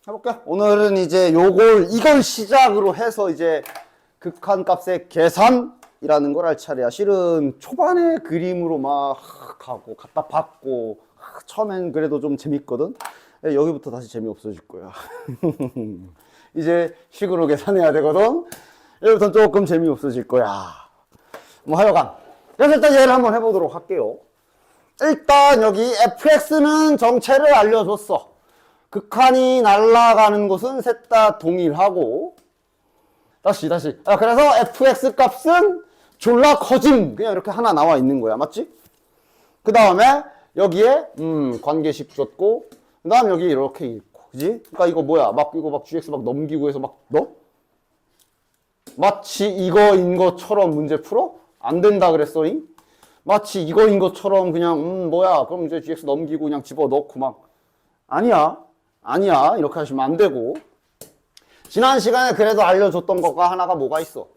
해볼게. 오늘은 이제 이걸 시작으로 해서 이제 극한값의 계산이라는 걸 할 차례야. 실은 초반에 그림으로 막 가고 갖다 받고 처음엔 그래도 좀 재밌거든. 여기부터 다시 재미없어질 거야. 이제 식으로 계산해야 되거든. 여기부터 조금 재미없어질 거야. 뭐 하여간 그래서 일단 얘를 한번 해보도록 할게요. 일단 여기 fx는 정체를 알려줬어. 극한이 날아가는 곳은 셋 다 동일하고. 다시 그래서 fx 값은 졸라 커짐, 그냥 이렇게 하나 나와 있는 거야. 맞지? 그 다음에 여기에 관계식 줬고, 그 다음 여기 이렇게 있고, 그지? 그러니까 이거 뭐야? 이거 막 gx 막 넘기고 해서 막 넣어? 마치 이거인 것처럼 문제 풀어? 안 된다 그랬어잉? 마치 이거인 것처럼 그냥 뭐야? 그럼 이제 gx 넘기고 그냥 집어넣고 막 아니야 이렇게 하시면 안 되고. 지난 시간에 그래도 알려줬던 것과 하나가 뭐가 있어?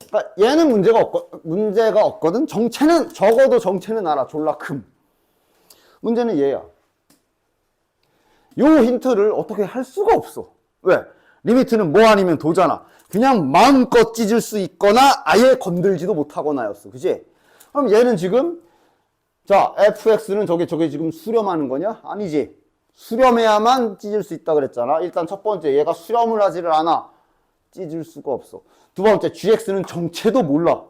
그러니까 얘는 문제가 없거든. 적어도 정체는 알아. 졸라 큼. 문제는 얘야. 요 힌트를 어떻게 할 수가 없어. 왜? 리미트는 뭐 아니면 도잖아. 그냥 마음껏 찢을 수 있거나 아예 건들지도 못하거나였어. 그지? 그럼 얘는 지금 자, fx는 저게 지금 수렴하는 거냐? 아니지. 수렴해야만 찢을 수 있다 그랬잖아. 일단 첫 번째, 얘가 수렴을 하지를 않아. 찢을 수가 없어. 두 번째, gx는 정체도 몰라.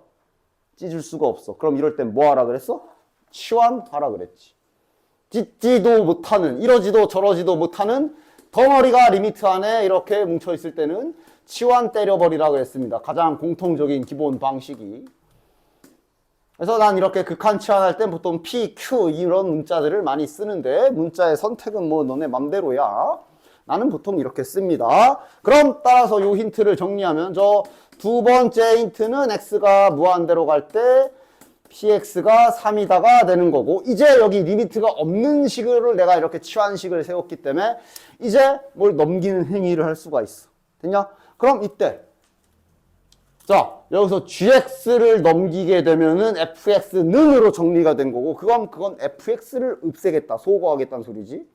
찢을 수가 없어. 그럼 이럴 땐 뭐 하라 그랬어? 치환하라 그랬지. 찢지도 못하는, 이러지도 저러지도 못하는 덩어리가 리미트 안에 이렇게 뭉쳐있을 때는 치환 때려버리라 그랬습니다. 가장 공통적인 기본 방식이. 그래서 난 이렇게 극한 치환할 땐 보통 P, Q 이런 문자들을 많이 쓰는데 문자의 선택은 뭐 너네 맘대로야. 나는 보통 이렇게 씁니다. 그럼 따라서 요 힌트를 정리하면 저 두 번째 힌트는 x가 무한대로 갈 때 px가 3이다가 되는 거고, 이제 여기 리미트가 없는 식을 내가 이렇게 치환식을 세웠기 때문에 이제 뭘 넘기는 행위를 할 수가 있어. 됐냐? 그럼 이때 자, 여기서 gx를 넘기게 되면은 fx는으로 정리가 된 거고, 그건 fx를 없애겠다, 소거하겠다는 소리지.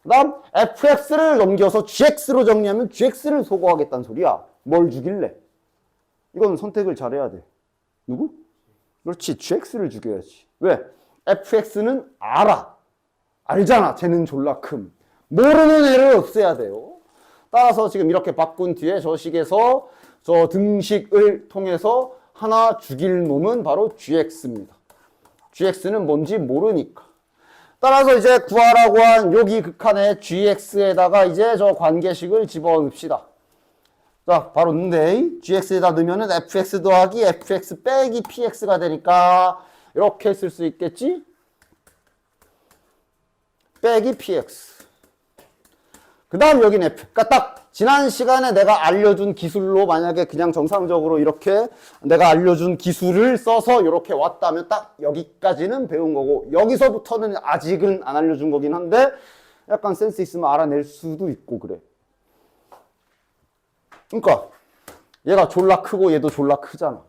그 다음 fx를 넘겨서 gx로 정리하면 gx를 소거하겠다는 소리야. 뭘 죽일래? 이건 선택을 잘해야 돼. 누구? 그렇지, gx를 죽여야지. 왜? fx는 알잖아. 쟤는 졸라 큼. 모르는 애를 없애야 돼요. 따라서 지금 이렇게 바꾼 뒤에 저 식에서 저 등식을 통해서 하나 죽일 놈은 바로 gx입니다. gx는 뭔지 모르니까. 따라서 이제 구하라고 한 여기 극한의 gx에다가 이제 저 관계식을 집어넣읍시다. 자, 바로 넣는데 gx에다 넣으면은 fx 더하기 fx 빼기 px가 되니까 이렇게 쓸 수 있겠지? 빼기 px. 그 다음 여기는 f. 그러니까 딱 지난 시간에 내가 알려준 기술로 만약에 그냥 정상적으로 이렇게 내가 알려준 기술을 써서 이렇게 왔다면 딱 여기까지는 배운 거고, 여기서부터는 아직은 안 알려준 거긴 한데 약간 센스 있으면 알아낼 수도 있고 그래. 그러니까 얘가 졸라 크고 얘도 졸라 크잖아.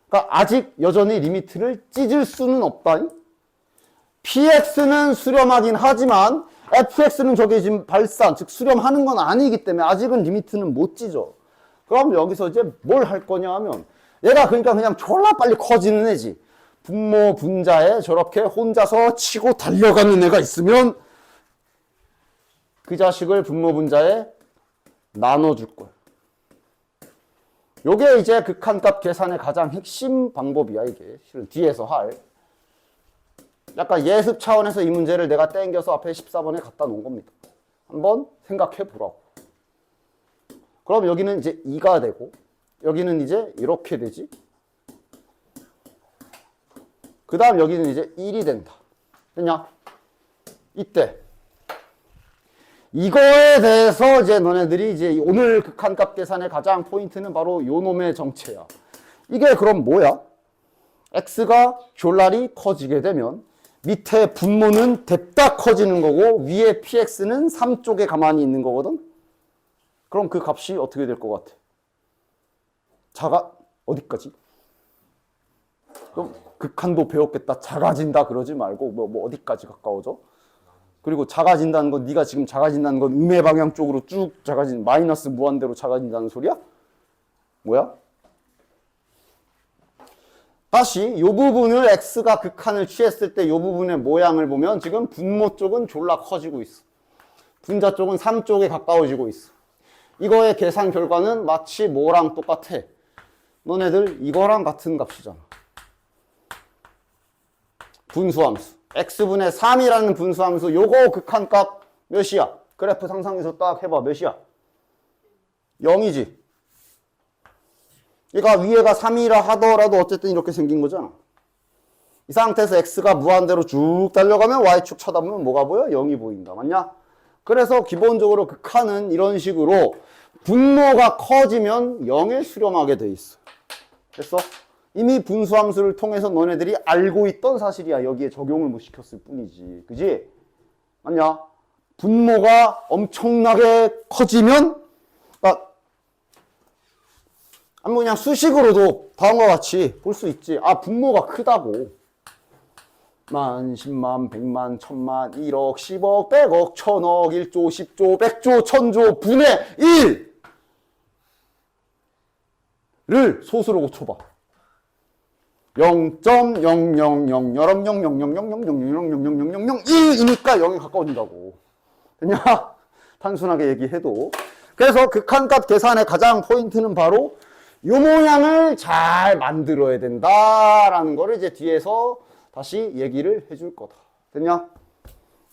그러니까 아직 여전히 리미트를 찢을 수는 없다. px는 수렴하긴 하지만 fx는 저게 지금 발산, 즉 수렴하는 건 아니기 때문에 아직은 리미트는 못 찢어. 그럼 여기서 이제 뭘 할 거냐 하면 얘가 그러니까 그냥 졸라 빨리 커지는 애지. 분모 분자에 저렇게 혼자서 치고 달려가는 애가 있으면 그 자식을 분모 분자에 나눠줄 거야. 요게 이제 극한값 계산의 가장 핵심 방법이야. 이게 실은 뒤에서 할 약간 예습 차원에서 이 문제를 내가 땡겨서 앞에 14번에 갖다 놓은 겁니다. 한번 생각해 보라고. 그럼 여기는 이제 2가 되고 여기는 이제 이렇게 되지. 그 다음 여기는 이제 1이 된다. 됐냐? 이때 이거에 대해서 이제 너네들이 이제 오늘 극한값 계산의 가장 포인트는 바로 요 놈의 정체야. 이게 그럼 뭐야? x가 졸라리 커지게 되면 밑에 분모는 됐다 커지는 거고 위에 px는 3쪽에 가만히 있는 거거든. 그럼 그 값이 어떻게 될 것 같아? 어디까지? 그럼 극한도 배웠겠다. 작아진다 그러지 말고 뭐 어디까지 가까워져? 그리고 작아진다는 건 네가 지금 작아진다는 건 음의 방향 쪽으로 쭉 작아진 마이너스 무한대로 작아진다는 소리야? 뭐야? 다시 이 부분을 x가 극한을 취했을 때 이 부분의 모양을 보면 지금 분모 쪽은 졸라 커지고 있어. 분자 쪽은 3 쪽에 가까워지고 있어. 이거의 계산 결과는 마치 뭐랑 똑같아? 너네들 이거랑 같은 값이잖아. 분수함수. x분의 3이라는 분수함수 요거 극한값 몇이야? 그래프 상상해서 딱 해봐. 몇이야? 0이지. 그러니까 위에가 3이라 하더라도 어쨌든 이렇게 생긴 거잖아. 이 상태에서 x가 무한대로 쭉 달려가면 y축 쳐다보면 뭐가 보여? 0이 보인다. 맞냐? 그래서 기본적으로 극한은 이런 식으로 분모가 커지면 0에 수렴하게 돼 있어. 됐어? 이미 분수함수를 통해서 너네들이 알고 있던 사실이야. 여기에 적용을 못 시켰을 뿐이지. 그지? 맞냐? 분모가 엄청나게 커지면, 그러니까 그냥 수식으로도 다음과 같이 볼 수 있지. 아, 분모가 크다고. 만, 10만, 100만, 1000만, 1억, 10억, 100억, 1000억, 1조, 10조, 100조, 1000조, 분의 1를 소수로 고쳐봐. 0.00000000000000000001이니까 0에 가까워진다고. 됐냐? 단순하게 얘기해도. 그래서 극한값 계산의 가장 포인트는 바로 이 모양을 잘 만들어야 된다라는 거를 이제 뒤에서 다시 얘기를 해줄 거다. 됐냐?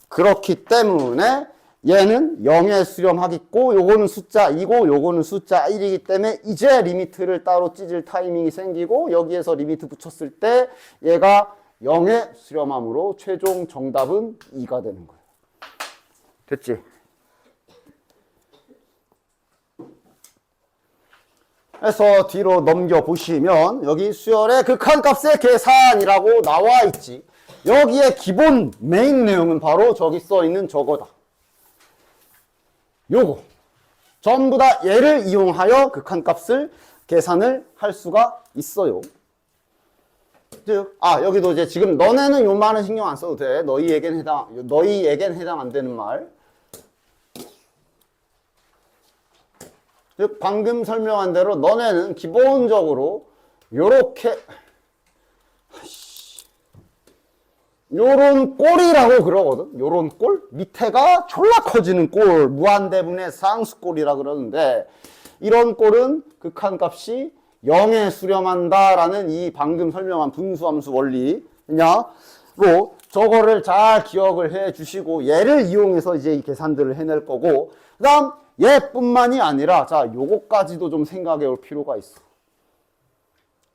그렇기 때문에 얘는 0에 수렴하겠고 요거는 숫자 2고 요거는 숫자 1이기 때문에 이제 리미트를 따로 찢을 타이밍이 생기고 여기에서 리미트 붙였을 때 얘가 0에 수렴함으로 최종 정답은 2가 되는 거예요. 됐지? 그래서 뒤로 넘겨보시면 여기 수열의 극한값의 계산이라고 나와 있지. 여기에 기본 메인 내용은 바로 저기 써있는 저거다. 요거 전부 다 얘를 이용하여 극한값을 계산을 할 수가 있어요. 즉, 여기도 이제 지금 너네는 요 말은 신경 안 써도 돼. 너희에겐 해당 안 되는 말. 즉, 방금 설명한 대로 너네는 기본적으로 요렇게 요런 꼴이라고 그러거든. 요런 꼴? 밑에가 졸라 커지는 꼴. 무한대분의 상수꼴이라 그러는데 이런 꼴은 극한값이 0에 수렴한다라는 이 방금 설명한 분수함수 원리. 로 저거를 잘 기억을 해 주시고 얘를 이용해서 이제 이 계산들을 해낼 거고 그 다음 얘뿐만이 아니라 자 요거까지도 좀 생각해 올 필요가 있어.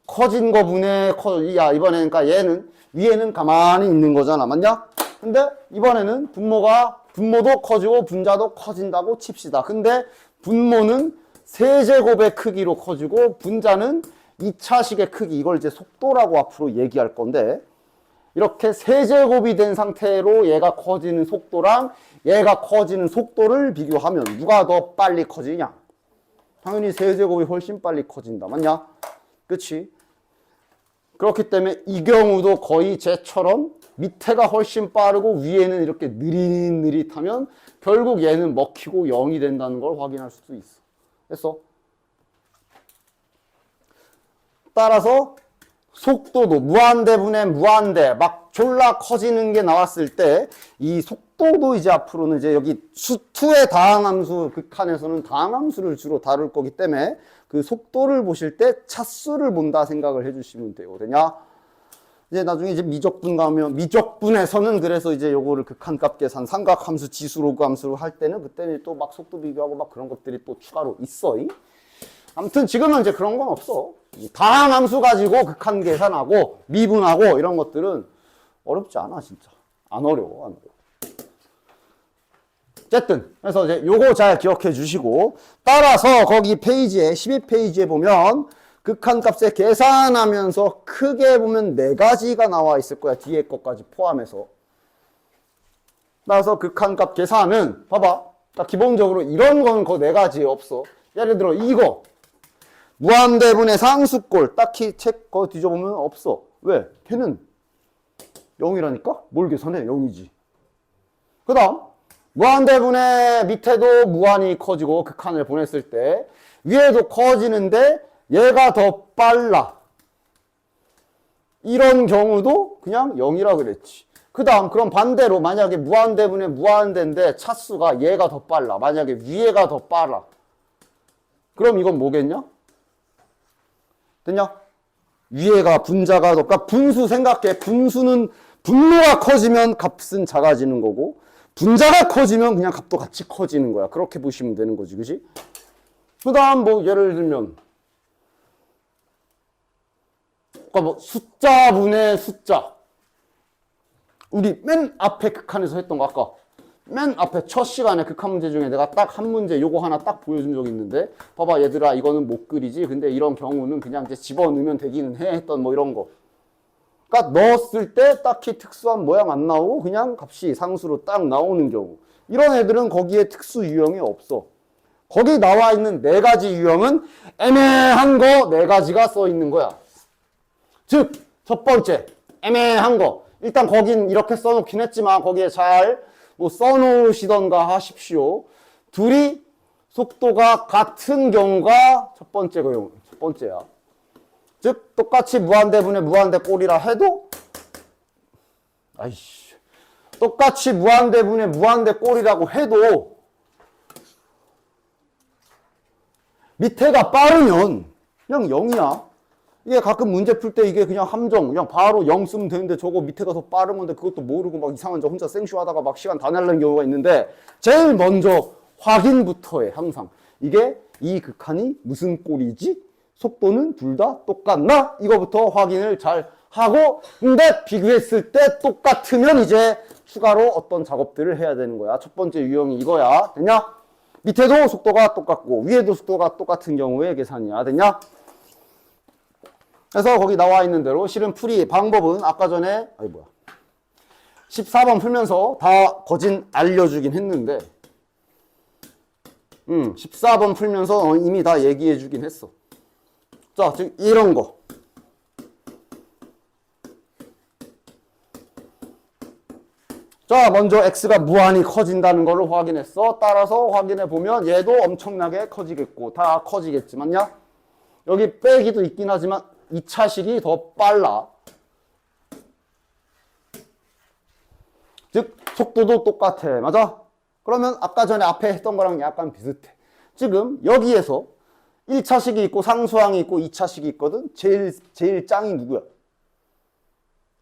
커진 거 분의 야 이번에는 그러니까 얘는 위에는 가만히 있는 거잖아. 맞냐? 근데 이번에는 분모도 커지고 분자도 커진다고 칩시다. 근데 분모는 세제곱의 크기로 커지고 분자는 2차식의 크기. 이걸 이제 속도라고 앞으로 얘기할 건데 이렇게 세제곱이 된 상태로 얘가 커지는 속도랑 얘가 커지는 속도를 비교하면 누가 더 빨리 커지냐? 당연히 세제곱이 훨씬 빨리 커진다. 맞냐? 그치? 그렇기 때문에 이 경우도 거의 쟤처럼 밑에가 훨씬 빠르고 위에는 이렇게 느릿느릿하면 결국 얘는 먹히고 0이 된다는 걸 확인할 수도 있어. 됐어? 따라서 속도도 무한대분의 무한대 막 졸라 커지는 게 나왔을 때 이 속도도 이제 앞으로는 이제 여기 수2의 다항함수 극한에서는 다항함수를 주로 다룰 거기 때문에 그 속도를 보실 때 차수를 본다 생각을 해주시면 돼요. 되냐? 이제 나중에 이제 미적분 가면 미적분에서는 그래서 이제 요거를 극한값 계산 삼각함수 지수 로그 함수로 할 때는 그때는 또 막 속도 비교하고 막 그런 것들이 또 추가로 있어. 아무튼 지금은 이제 그런 건 없어. 다항함수 가지고 극한 계산하고 미분하고 이런 것들은 어렵지 않아 진짜. 안 어려워. 어쨌든 그래서 이제 요거 잘 기억해 주시고 따라서 거기 페이지에 12페이지에 보면 극한값에 계산하면서 크게 보면 4가지가 나와 있을 거야. 뒤에 것까지 포함해서. 따라서 극한값 계산은 봐봐. 기본적으로 이런 건 그 4가지에 없어. 예를 들어 이거 무한대분의 상수꼴 딱히 책 거 뒤져보면 없어. 왜? 걔는 0이라니까? 뭘 계산해? 0이지. 그 다음 무한대분의 밑에도 무한히 커지고 극한을 보냈을 때 위에도 커지는데 얘가 더 빨라. 이런 경우도 그냥 0이라 그랬지. 그 다음 그럼 반대로 만약에 무한대분의 무한대인데 차수가 얘가 더 빨라. 만약에 위에가 더 빨라. 그럼 이건 뭐겠냐? 됐냐? 위에가 분자가 더, 그러니까 분수 생각해. 분수는 분모가 커지면 값은 작아지는 거고 분자가 커지면 그냥 값도 같이 커지는 거야. 그렇게 보시면 되는 거지. 그지? 그 다음 뭐 예를 들면 그러니까 뭐 숫자분의 숫자. 우리 맨 앞에 극한에서 했던 거 아까 맨 앞에 첫 시간에 극한 문제 중에 내가 딱 한 문제 요거 하나 딱 보여준 적이 있는데 봐봐 얘들아 이거는 못 그리지. 근데 이런 경우는 그냥 이제 집어넣으면 되기는 해 했던 뭐 이런 거. 그러니까 넣었을 때 딱히 특수한 모양 안 나오고 그냥 값이 상수로 딱 나오는 경우. 이런 애들은 거기에 특수 유형이 없어. 거기 나와 있는 네 가지 유형은 애매한 거 네 가지가 써 있는 거야. 즉, 첫 번째, 애매한 거. 일단 거긴 이렇게 써놓긴 했지만 거기에 잘 뭐 써놓으시던가 하십시오. 둘이 속도가 같은 경우가 첫 번째야. 즉, 똑같이 무한대분의 무한대 꼴이라 해도 똑같이 무한대분의 무한대 꼴이라고 해도 밑에가 빠르면 그냥 0이야. 이게 가끔 문제 풀 때 이게 그냥 함정, 그냥 바로 0 쓰면 되는데 저거 밑에가 더 빠른 건데 그것도 모르고 막 이상한 저 혼자 생쇼하다가 막 시간 다 날리는 경우가 있는데 제일 먼저 확인부터 해, 항상. 이게 이 극한이 무슨 꼴이지? 속도는 둘 다 똑같나? 이거부터 확인을 잘 하고 근데 비교했을 때 똑같으면 이제 추가로 어떤 작업들을 해야 되는 거야. 첫 번째 유형이 이거야. 됐냐? 밑에도 속도가 똑같고 위에도 속도가 똑같은 경우의 계산이야. 됐냐? 그래서 거기 나와 있는 대로 실은 풀이 방법은 아까 전에 14번 풀면서 다 거진 알려주긴 했는데 14번 풀면서 이미 다 얘기해 주긴 했어. 자, 즉 이런 거 자, 먼저 x가 무한히 커진다는 걸 확인했어. 따라서 확인해 보면 얘도 엄청나게 커지겠고 다 커지겠지만요. 여기 빼기도 있긴 하지만 2차식이 더 빨라. 즉 속도도 똑같아. 맞아? 그러면 아까 전에 앞에 했던 거랑 약간 비슷해. 지금 여기에서 1차식이 있고 상수항이 있고 2차식이 있거든. 제일 짱이 누구야?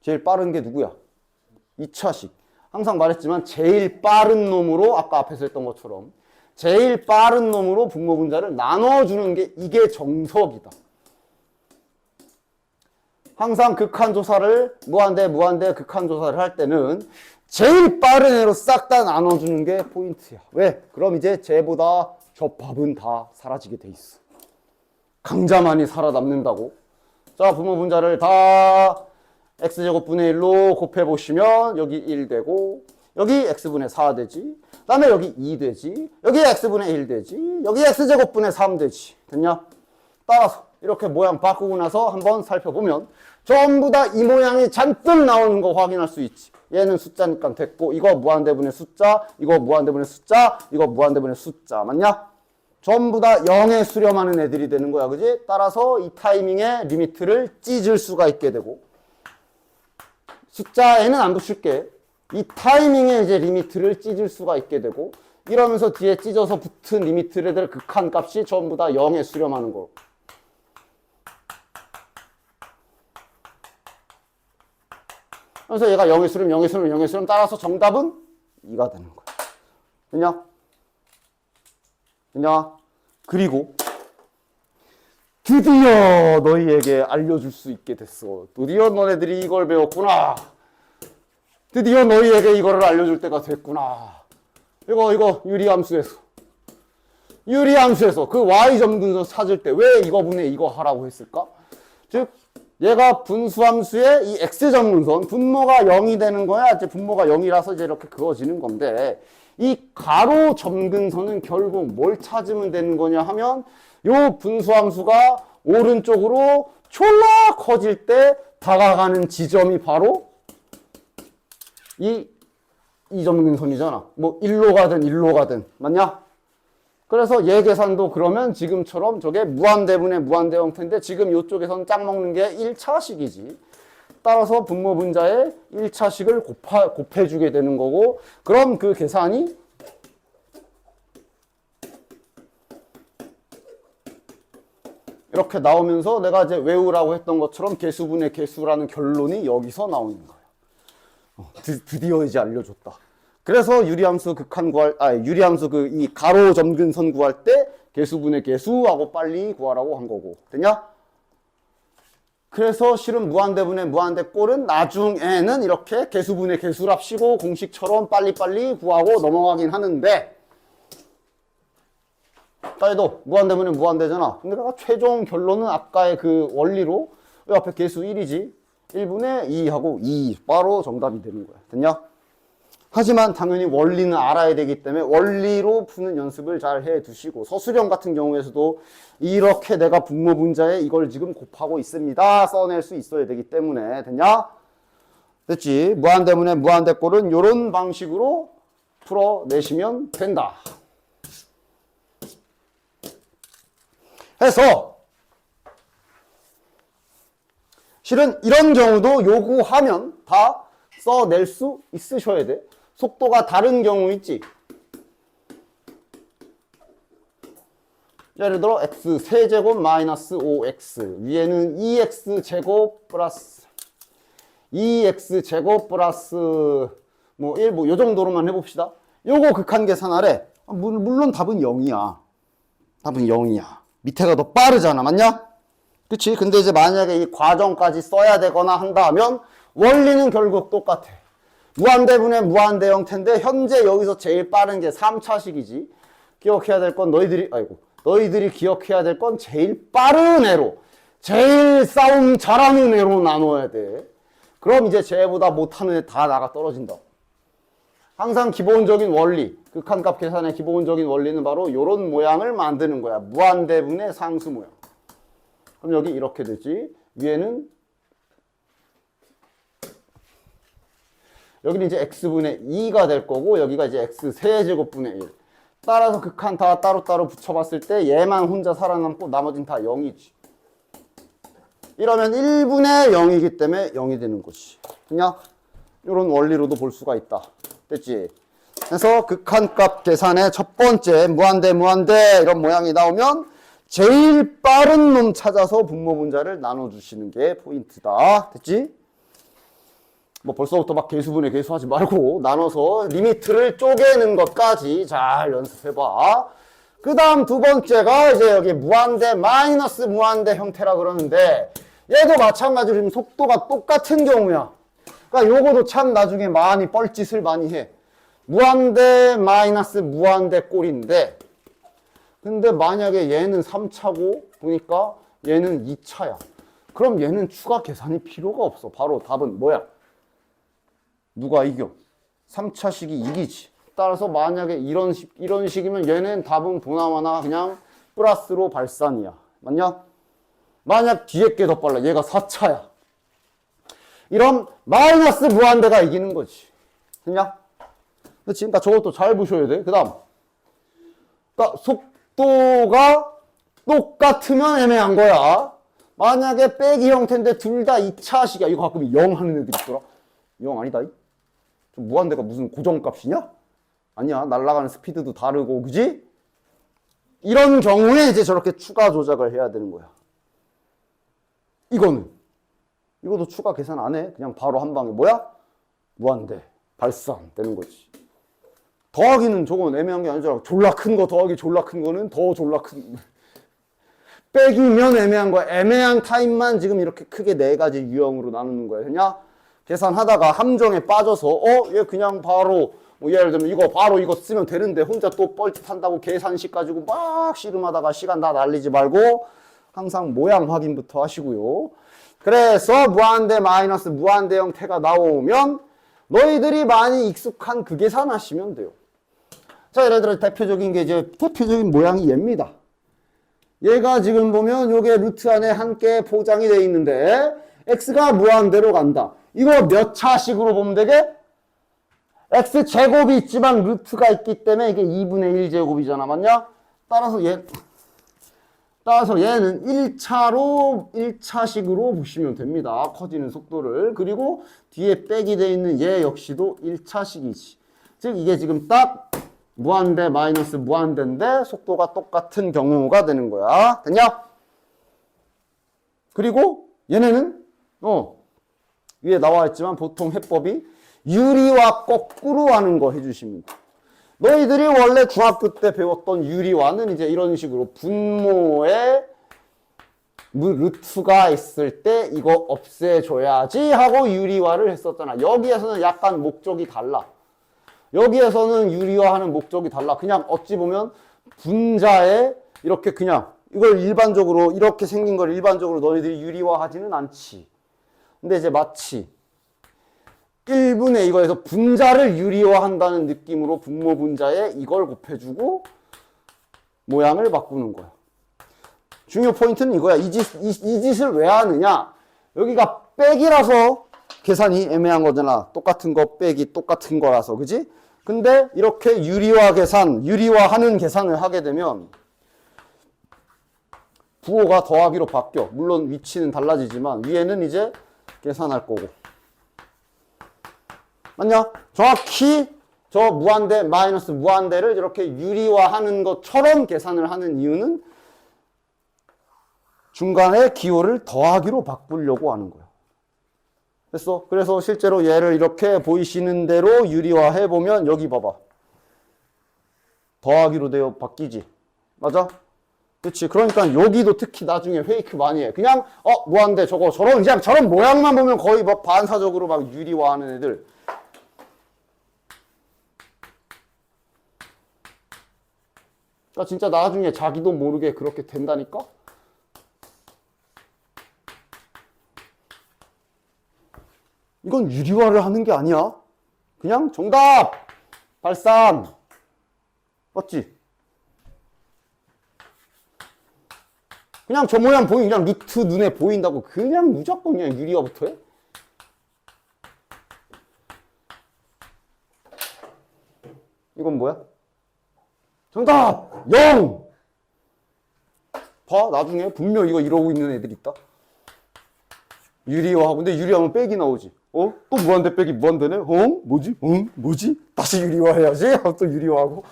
제일 빠른 게 누구야? 2차식. 항상 말했지만 제일 빠른 놈으로 아까 앞에서 했던 것처럼 제일 빠른 놈으로 분모분자를 나눠주는 게 이게 정석이다. 항상 극한조사를 무한대 극한조사를 할 때는 제일 빠른 애로 싹 다 나눠주는 게 포인트야. 왜? 그럼 이제 쟤보다 접합은 다 사라지게 돼 있어. 강자만이 살아남는다고. 자, 분모분자를 다 x제곱분의 1로 곱해보시면 여기 1 되고 여기 x분의 4 되지. 그 다음에 여기 2 되지. 여기 x분의 1 되지. 여기 x제곱분의 3 되지. 됐냐? 따라서 이렇게 모양 바꾸고 나서 한번 살펴보면 전부 다 이 모양이 잔뜩 나오는 거 확인할 수 있지. 얘는 숫자니까 됐고 이거 무한대분의 숫자, 이거 무한대분의 숫자, 이거 무한대분의 숫자. 맞냐? 전부 다 0에 수렴하는 애들이 되는 거야. 그지? 따라서 이 타이밍에 리미트를 찢을 수가 있게 되고 숫자에는 안 붙일게. 이 타이밍에 이제 리미트를 찢을 수가 있게 되고 이러면서 뒤에 찢어서 붙은 리미트들 극한 값이 전부 다 0에 수렴하는 거. 그래서 얘가 0의 수렴 따라서 정답은 2가 되는 거야. 됐냐? 그리고 드디어 너희에게 알려줄 수 있게 됐어. 드디어 너네들이 이걸 배웠구나. 드디어 너희에게 이거를 알려줄 때가 됐구나. 이거 유리함수에서 그 y점근선 찾을 때 왜 이거분의 이거 하라고 했을까? 즉 얘가 분수함수의 이 x점근선 분모가 0이 되는 거야. 이제 분모가 0이라서 이제 이렇게 그어지는 건데 이 가로 점근선은 결국 뭘 찾으면 되는 거냐 하면 요 분수함수가 오른쪽으로 졸라 커질 때 다가가는 지점이 바로 이 이점근선이잖아. 뭐 1로 가든 1로 가든. 맞냐? 그래서 얘 계산도 그러면 지금처럼 저게 무한대분의 무한대 형태인데 지금 이쪽에선 짝 먹는 게 1차식이지. 따라서 분모 분자에 1차식을 곱해주게 되는 거고, 그럼 그 계산이 이렇게 나오면서 내가 이제 외우라고 했던 것처럼 개수분의 개수라는 결론이 여기서 나오는 거야. 드디어 이제 알려줬다. 그래서 유리함수 극한 구할, 유리함수 이 가로 점근선 구할 때 개수분의 개수하고 빨리 구하라고 한 거고. 됐냐? 그래서 실은 무한대분의 무한대꼴은 나중에는 이렇게 개수분의 개수랍시고 공식처럼 빨리빨리 구하고 넘어가긴 하는데, 따위도 무한대분의 무한대잖아. 근데 내가 최종 결론은 아까의 그 원리로 이 앞에 개수 1이지. 1분의 2하고 2 바로 정답이 되는 거야. 됐냐? 하지만 당연히 원리는 알아야 되기 때문에 원리로 푸는 연습을 잘 해 두시고, 서술형 같은 경우에서도 이렇게 내가 분모 분자에 이걸 지금 곱하고 있습니다 써낼 수 있어야 되기 때문에. 됐냐? 됐지? 무한대분의 무한대꼴은 이런 방식으로 풀어내시면 된다. 해서 실은 이런 경우도 요구하면 다 써낼 수 있으셔야 돼. 속도가 다른 경우 있지. 예를 들어 x 세제곱 마이너스 5x 위에는 2x 플러스 2x 플러스 뭐 1 뭐 요 정도로만 해봅시다. 요거 극한 계산하래. 물론 답은 0이야. 답은 0이야. 밑에가 더 빠르잖아. 맞냐? 그치? 근데 이제 만약에 이 과정까지 써야 되거나 한다 하면 원리는 결국 똑같아. 무한대분의 무한대 형태인데 현재 여기서 제일 빠른 게 3차식이지. 기억해야 될 건 너희들이 기억해야 될 건 제일 빠른 애로, 제일 싸움 잘하는 애로 나눠야 돼. 그럼 이제 쟤보다 못하는 애 다 나가 떨어진다. 항상 기본적인 원리, 극한값 계산의 기본적인 원리는 바로 이런 모양을 만드는 거야. 무한대분의 상수 모양. 그럼 여기 이렇게 되지. 위에는 여기는 이제 x분의 2가 될 거고, 여기가 이제 x 세제곱분의 1. 따라서 극한 다 따로따로 붙여봤을 때 얘만 혼자 살아남고 나머지는 다 0이지. 이러면 1분의 0이기 때문에 0이 되는 거지. 그냥 이런 원리로도 볼 수가 있다. 됐지? 그래서 극한값 계산의 첫 번째 무한대 이런 모양이 나오면 제일 빠른 놈 찾아서 분모 분자를 나눠주시는 게 포인트다. 됐지? 뭐 벌써부터 막 개수분의 개수하지 말고 나눠서 리미트를 쪼개는 것까지 잘 연습해봐. 그 다음 두 번째가 이제 여기 무한대 마이너스 무한대 형태라 그러는데, 얘도 마찬가지로 지금 속도가 똑같은 경우야. 그러니까 요거도 참 나중에 많이 뻘짓을 많이 해. 무한대 마이너스 무한대 꼴인데, 근데 만약에 얘는 3차고 보니까 얘는 2차야. 그럼 얘는 추가 계산이 필요가 없어. 바로 답은 뭐야? 누가 이겨? 3차식이 이기지. 따라서 만약에 이런 식이면 얘는 답은 보나마나 그냥 플러스로 발산이야. 맞냐? 만약 뒤에 게 더 빨라. 얘가 4차야. 이런 마이너스 무한대가 이기는 거지. 됐냐? 그치? 그러니까 저것도 잘 보셔야 돼. 그 다음. 그러니까 속도가 똑같으면 애매한 거야. 만약에 빼기 형태인데 둘 다 2차식이야. 이거 가끔 0 하는 애들 있더라. 0 아니다. 좀 무한대가 무슨 고정값이냐? 아니야. 날아가는 스피드도 다르고, 그지? 이런 경우에 이제 저렇게 추가 조작을 해야 되는 거야. 이것도 추가 계산 안 해. 그냥 바로 한 방에 뭐야? 무한대 발산 되는 거지. 더하기는 저건 애매한 게 아니잖아. 졸라 큰 거 더하기 졸라 큰 거는 더 졸라 큰 빼기면 애매한 거야. 애매한 타입만 지금 이렇게 크게 네 가지 유형으로 나누는 거야. 그냥 계산하다가 함정에 빠져서 얘 그냥 바로 뭐 예를 들면 이거 쓰면 되는데 혼자 또 뻘짓한다고 계산식 가지고 막 씨름하다가 시간 다 날리지 말고 항상 모양 확인부터 하시고요. 그래서 무한대 마이너스 무한대 형태가 나오면 너희들이 많이 익숙한 그 계산하시면 돼요. 자, 예를 들어 대표적인 모양이 얘입니다. 얘가 지금 보면 요게 루트 안에 함께 포장이 되어 있는데 x가 무한대로 간다. 이거 몇 차식으로 보면 되게? x제곱이 있지만 루트가 있기 때문에 이게 2분의 1제곱이잖아. 맞냐? 따라서 얘는 1차식으로 보시면 됩니다. 커지는 속도를. 그리고 뒤에 빼기 돼 있는 얘 역시도 1차식이지. 즉 이게 지금 딱 무한대 마이너스 무한대인데 속도가 똑같은 경우가 되는 거야. 됐냐? 그리고 얘네는 위에 나와 있지만 보통 해법이 유리화 거꾸로 하는 거 해주시면 돼. 너희들이 원래 중학교 때 배웠던 유리화는 이제 이런 식으로 분모에 루트가 있을 때 이거 없애줘야지 하고 유리화를 했었잖아. 여기에서는 약간 목적이 달라. 여기에서는 유리화하는 목적이 달라. 그냥 어찌 보면 분자에 이렇게 그냥 이걸 일반적으로 이렇게 생긴 걸 일반적으로 너희들이 유리화하지는 않지. 근데 이제 마치 1분의 이거에서 분자를 유리화한다는 느낌으로 분모 분자에 이걸 곱해주고 모양을 바꾸는 거야. 중요 포인트는 이거야. 이 짓을 왜 하느냐? 여기가 빼기라서 계산이 애매한 거잖아. 똑같은 거 빼기 똑같은 거라서. 그지? 근데 이렇게 유리화하는 계산을 하게 되면 부호가 더하기로 바뀌어. 물론 위치는 달라지지만 위에는 이제 계산할 거고. 맞냐? 정확히 저 무한대 마이너스 무한대를 이렇게 유리화하는 것처럼 계산을 하는 이유는 중간에 기호를 더하기로 바꾸려고 하는 거야. 됐어? 그래서 실제로 얘를 이렇게 보이시는 대로 유리화해 보면 여기 봐봐. 더하기로 되어 바뀌지. 맞아? 그렇지. 그러니까 여기도 특히 나중에 페이크 많이 해. 그냥 무한대 그냥 저런 모양만 보면 거의 막 반사적으로 막 유리화하는 애들. 그러니까 진짜 나중에 자기도 모르게 그렇게 된다니까? 이건 유리화를 하는 게 아니야. 그냥 정답! 발산! 맞지? 그냥 저 모양 그냥 루트 눈에 보인다고 그냥 무조건 그냥 유리화부터 해? 이건 뭐야? 정답! 0! 봐, 나중에 분명 이러고 있는 애들 있다. 유리화하고, 근데 유리화하면 빼기 나오지. 또 무한대 빼기 무한대네? 뭐지? 다시 유리화해야지? 또 유리화하고,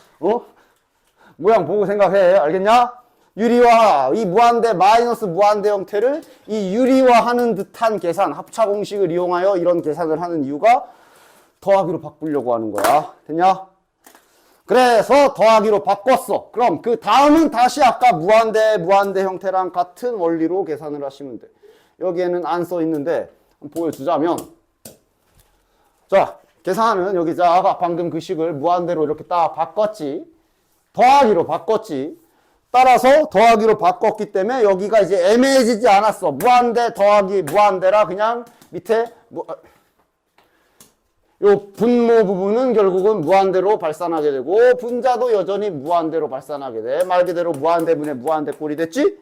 모양 보고 생각해. 알겠냐? 유리화, 이 무한대, 마이너스 무한대 형태를 이 유리화하는 듯한 계산, 합차 공식을 이용하여 이런 계산을 하는 이유가 더하기로 바꾸려고 하는 거야. 됐냐? 그래서 더하기로 바꿨어. 그럼 그 다음은 다시 아까 무한대 형태랑 같은 원리로 계산을 하시면 돼. 여기에는 안 써 있는데 보여주자면, 자, 계산은 여기 자 방금 그 식을 무한대로 이렇게 딱 바꿨지. 더하기로 바꿨지. 따라서 더하기로 바꿨기 때문에 여기가 이제 애매해지지 않았어. 무한대 더하기 무한대라 그냥 밑에 요 분모 부분은 결국은 무한대로 발산하게 되고 분자도 여전히 무한대로 발산하게 돼. 말 그대로 무한대분의 무한대 꼴이 됐지?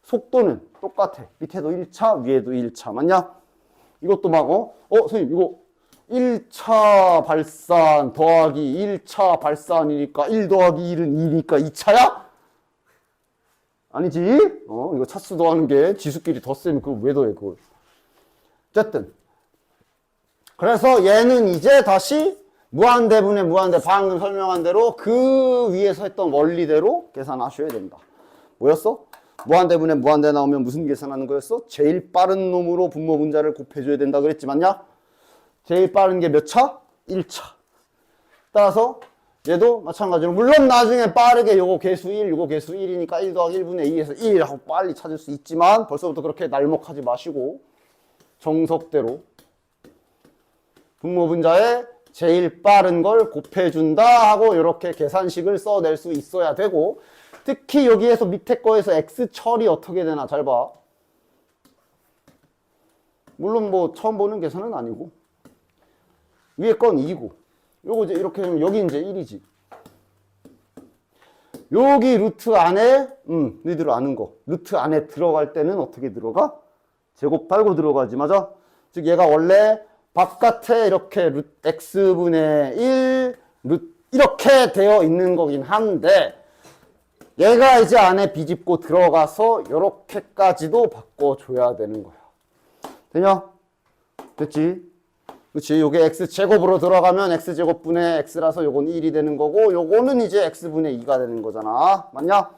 속도는 똑같아. 밑에도 1차, 위에도 1차. 맞냐? 이것도 막 선생님 이거 1차 발산 더하기 1차 발산이니까 1 더하기 1은 2니까 2차야? 아니지? 이거 차수 더하는 게 지수끼리 덧셈 그거 왜 더해 그걸. 어쨌든 그래서 얘는 이제 다시 무한대분의 무한대 방금 설명한 대로 그 위에서 했던 원리대로 계산하셔야 된다. 뭐였어? 무한대분의 무한대 나오면 무슨 계산하는 거였어? 제일 빠른 놈으로 분모 분자를 곱해줘야 된다 그랬지 맞냐? 제일 빠른 게 몇 차? 1차. 따라서 얘도 마찬가지로 물론 나중에 빠르게 요거 개수 1, 요거 개수 1이니까 1 더하기 1분의 2에서 1 하고 빨리 찾을 수 있지만 벌써부터 그렇게 날먹하지 마시고 정석대로 분모 분자에 제일 빠른 걸 곱해준다 하고 이렇게 계산식을 써낼 수 있어야 되고 특히 여기에서 밑에 거에서 x 처리 어떻게 되나 잘 봐. 물론 뭐 처음 보는 계산은 아니고 위에 건 2고 요거 이제 이렇게 하면 여기 이제 1이지. 여기 루트 안에 너희들 아는 거 루트 안에 들어갈 때는 어떻게 들어가? 제곱 달고 들어가지 맞아? 즉 얘가 원래 바깥에 이렇게 x분의 1 이렇게 되어 있는 거긴 한데 얘가 이제 안에 비집고 들어가서 이렇게까지도 바꿔줘야 되는 거야. 되냐? 됐지? 그치? 요게 x제곱으로 들어가면 x제곱분의 x라서 요건 1이 되는 거고 요거는 이제 x분의 2가 되는 거잖아. 맞냐?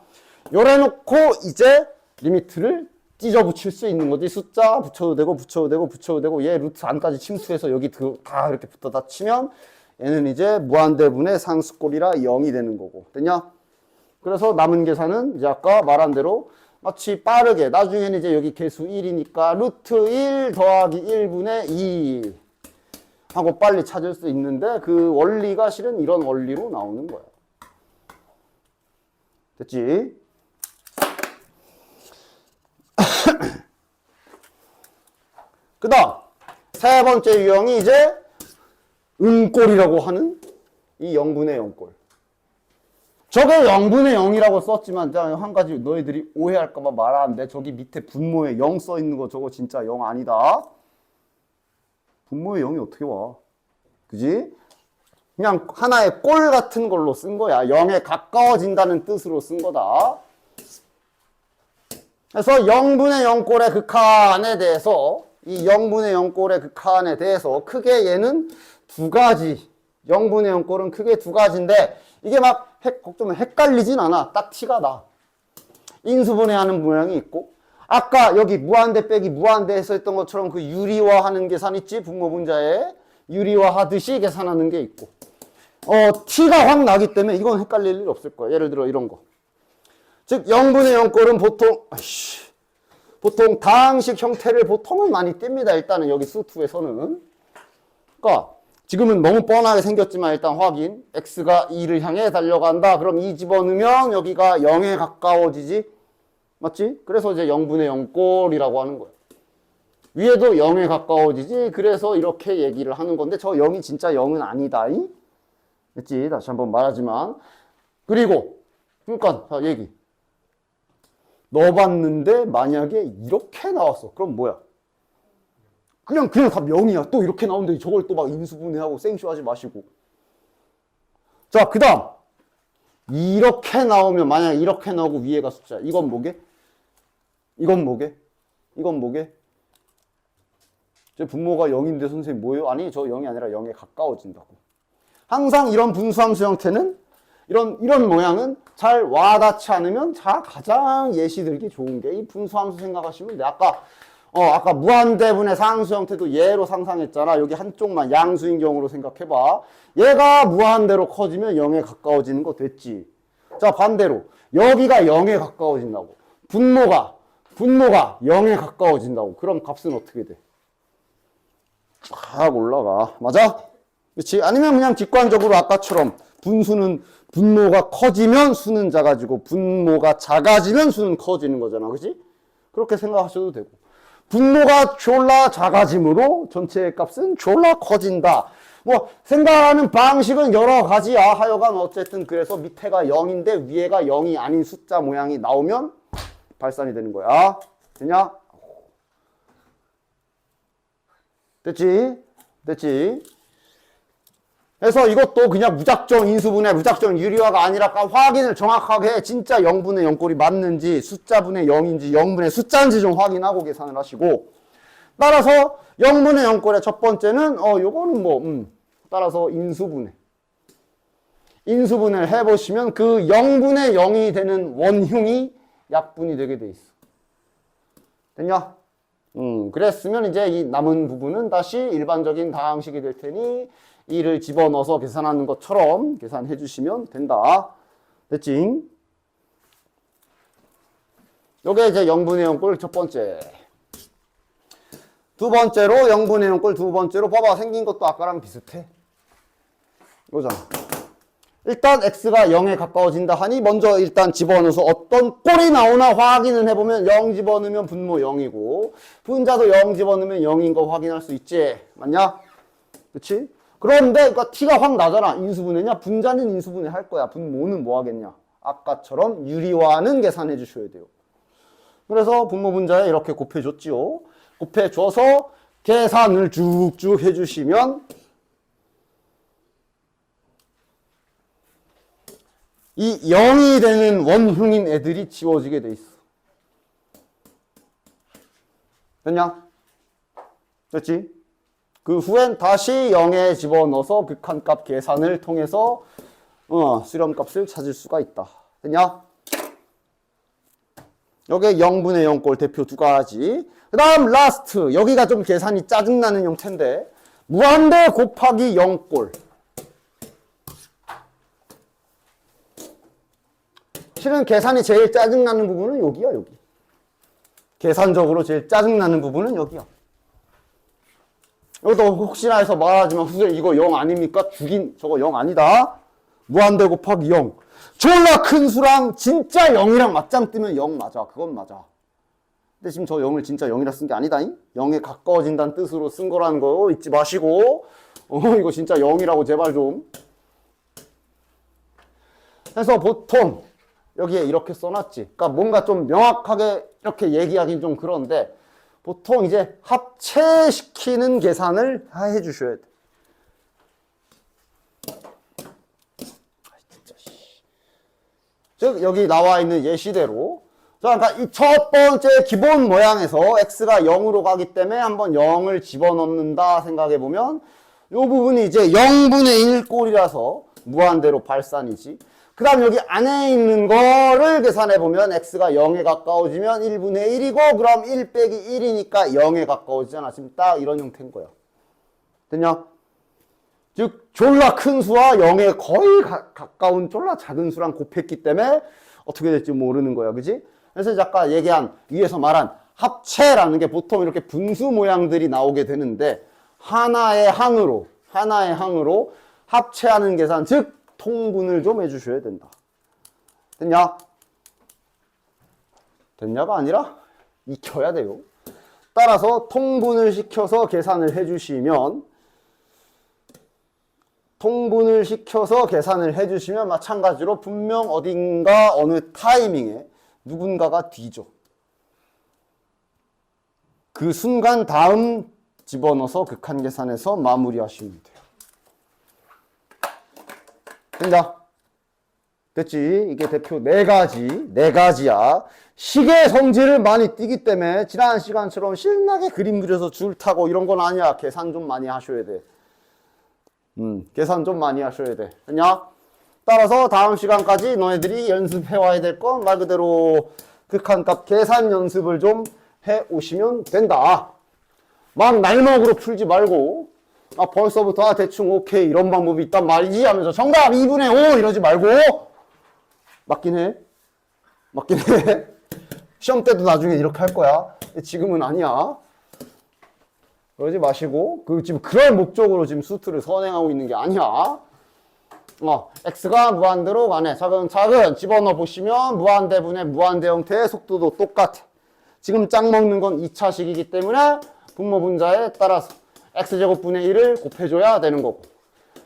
요래 놓고 이제 리미트를 찢어 붙일 수 있는 거지. 숫자 붙여도 되고 붙여도 되고 붙여도 되고 얘 루트 안까지 침투해서 여기 다 이렇게 붙어다 치면 얘는 이제 무한대분의 상수꼴이라 0이 되는 거고. 됐냐? 그래서 남은 계산은 이제 아까 말한 대로 마치 빠르게 나중에는 이제 여기 개수 1이니까 루트 1 더하기 1분의 2 하고 빨리 찾을 수 있는데 그 원리가 실은 이런 원리로 나오는 거야. 됐지? 그 다음 세 번째 유형이 이제 음꼴이라고 하는 이 0분의 0꼴. 저게 0분의 0이라고 썼지만 한 가지 너희들이 오해할까봐 말하는데 저기 밑에 분모에 0 써있는 거 저거 진짜 0 아니다. 분모에 0이 어떻게 와? 그지? 그냥 하나의 꼴 같은 걸로 쓴 거야. 0에 가까워진다는 뜻으로 쓴 거다. 그래서 0분의 0꼴의 극한에 대해서 이 0분의 0꼴의 극한에 대해서 크게 얘는 두 가지 0분의 0꼴은 크게 두 가지인데 이게 막 좀 헷갈리진 않아. 딱 티가 나. 인수분해하는 모양이 있고 아까 여기 무한대 빼기 무한대에서 했던 것처럼 그 유리화하는 계산 있지? 분모 분자에 유리화하듯이 계산하는 게 있고 티가 확 나기 때문에 이건 헷갈릴 일 없을 거야. 예를 들어 이런 거. 즉 0분의 0꼴은 보통 다항식 형태를 보통은 많이 띱니다. 일단은 여기 수투에서는. 그러니까 지금은 너무 뻔하게 생겼지만 일단 확인. x가 2를 향해 달려간다. 그럼 2 집어넣으면 여기가 0에 가까워지지. 맞지? 그래서 이제 0분의 0꼴이라고 하는 거야. 위에도 0에 가까워지지. 그래서 이렇게 얘기를 하는 건데 저 0이 진짜 0은 아니다. 됐지? 다시 한번 말하지만. 그리고 그러니까 자 얘기. 넣어봤는데 만약에 이렇게 나왔어. 그럼 뭐야? 그냥 답 0이야. 또 이렇게 나오는데 저걸 또 막 인수분해하고 생쇼하지 마시고. 자, 그 다음. 이렇게 나오면 만약에 이렇게 나오고 위에가 숫자. 이건 뭐게? 이건 뭐게? 이건 뭐게? 제 분모가 0인데 선생님 뭐예요? 아니 저 0이 아니라 0에 가까워진다고. 항상 이런 분수함수 형태는 이런 모양은 잘 와닿지 않으면 가장 예시 들기 좋은 게 이 분수함수 생각하시면 돼. 아까 무한대분의 상수 형태도 얘로 상상했잖아. 여기 한쪽만 양수인 경우로 생각해봐. 얘가 무한대로 커지면 0에 가까워지는 거 됐지. 자 반대로 여기가 0에 가까워진다고. 분모가 0에 가까워진다고. 그럼 값은 어떻게 돼? 쫙 올라가. 맞아? 그렇지? 아니면 그냥 직관적으로 아까처럼 분수는 분모가 커지면 수는 작아지고 분모가 작아지면 수는 커지는 거잖아. 그렇지? 그렇게 생각하셔도 되고. 분모가 졸라 작아짐으로 전체의 값은 졸라 커진다. 뭐 생각하는 방식은 여러 가지야. 하여간 어쨌든 그래서 밑에가 0인데 위에가 0이 아닌 숫자 모양이 나오면 발산이 되는 거야. 되냐? 됐지? 그래서 이것도 그냥 무작정 인수분해, 무작정 유리화가 아니라 확인을 정확하게 해. 진짜 0분의 0꼴이 맞는지, 숫자분의 0인지, 0분의 숫자인지 좀 확인하고 계산을 하시고. 따라서 0분의 0꼴의 첫 번째는 요거는 따라서 인수분해. 인수분해를 해보시면 그 0분의 0이 되는 원흉이 약분이 되게 돼 있어. 됐냐? 그랬으면 이제 이 남은 부분은 다시 일반적인 다항식이 될 테니 2를 집어넣어서 계산하는 것처럼 계산해 주시면 된다. 됐지? 요게 이제 0분의 0꼴 첫 번째. 두 번째로 0분의 0꼴 두 번째로 봐봐. 생긴 것도 아까랑 비슷해. 이거잖아. 일단 x가 0에 가까워진다 하니 먼저 일단 집어넣어서 어떤 꼴이 나오나 확인을 해보면 0 집어넣으면 분모 0이고 분자도 0 집어넣으면 0인 거 확인할 수 있지. 맞냐? 그치? 그런데 그러니까 티가 확 나잖아. 인수분해냐? 분자는 인수분해 할 거야. 분모는 뭐 하겠냐? 아까처럼 유리화는 계산해 주셔야 돼요. 그래서 분모 분자에 이렇게 곱해줬지요. 곱해줘서 계산을 쭉쭉 해주시면 이 0이 되는 원흉인 애들이 지워지게 돼 있어. 됐냐? 됐지? 그 후엔 다시 0에 집어넣어서 극한값 계산을 통해서 수렴값을 찾을 수가 있다. 됐냐? 여기에 0분의 0꼴 대표 두 가지. 그 다음 라스트. 여기가 좀 계산이 짜증나는 형태인데 무한대 곱하기 0꼴. 실은 계산이 제일 짜증나는 부분은 여기야, 여기. 계산적으로 제일 짜증나는 부분은 여기야. 여기도 혹시나 해서 말하지만 선생님 이거 0 아닙니까? 죽인 저거 0 아니다. 무한대 곱하기 0. 졸라 큰 수랑 진짜 0이랑 맞짱 뜨면 0 맞아. 그건 맞아. 근데 지금 저 0을 진짜 0이라 쓴 게 아니다잉? 0에 가까워진다는 뜻으로 쓴 거라는 거 잊지 마시고 이거 진짜 0이라고 제발 좀. 그래서 보통 여기에 이렇게 써놨지. 그러니까 뭔가 좀 명확하게 이렇게 얘기하긴 좀 그런데 보통 이제 합체시키는 계산을 해 주셔야 돼. 즉 여기 나와 있는 예시대로 자, 그러니까 이 첫 번째 기본 모양에서 x가 0으로 가기 때문에 한번 0을 집어넣는다 생각해 보면 이 부분이 이제 0분의 1 꼴이라서 무한대로 발산이지. 그 다음 여기 안에 있는 거를 계산해 보면 x가 0에 가까워지면 1분의 1이고 그럼 1 빼기 1이니까 0에 가까워지잖아. 지금 딱 이런 형태인 거야. 됐냐? 즉 졸라 큰 수와 0에 거의 가까운 졸라 작은 수랑 곱했기 때문에 어떻게 될지 모르는 거야. 그지? 그래서 아까 얘기한 위에서 말한 합체라는 게 보통 이렇게 분수 모양들이 나오게 되는데 하나의 항으로 합체하는 계산, 즉 통분을 좀 해주셔야 된다. 됐냐? 됐냐가 아니라 익혀야 돼요. 따라서 통분을 시켜서 계산을 해주시면 마찬가지로 분명 어딘가 어느 타이밍에 누군가가 뒤져. 그 순간 다음 집어넣어서 극한 계산해서 마무리하시면 돼요. 된다. 됐지? 이게 대표 네 가지야. 식의 성질을 많이 띠기 때문에 지난 시간처럼 신나게 그림 그려서 줄 타고 이런 건 아니야. 계산 좀 많이 하셔야 돼. 계산 좀 많이 하셔야 돼. 됐냐? 따라서 다음 시간까지 너희들이 연습해 와야 될 건 말 그대로 극한값 계산 연습을 좀 해 오시면 된다. 막 날먹으로 풀지 말고 벌써부터 대충 오케이 이런 방법이 있단 말이지 하면서 정답 2분의 5 이러지 말고 맞긴 해. 시험 때도 나중에 이렇게 할 거야. 지금은 아니야. 그러지 마시고 지금 그럴 목적으로 지금 수트를 선행하고 있는 게 아니야. x가 무한대로 가네. 차근차근 집어넣어 보시면 무한대분의 무한대 형태의 속도도 똑같아. 지금 짝 먹는 건 2차식이기 때문에 분모분자에 따라서 x제곱분의 1을 곱해줘야 되는 거고.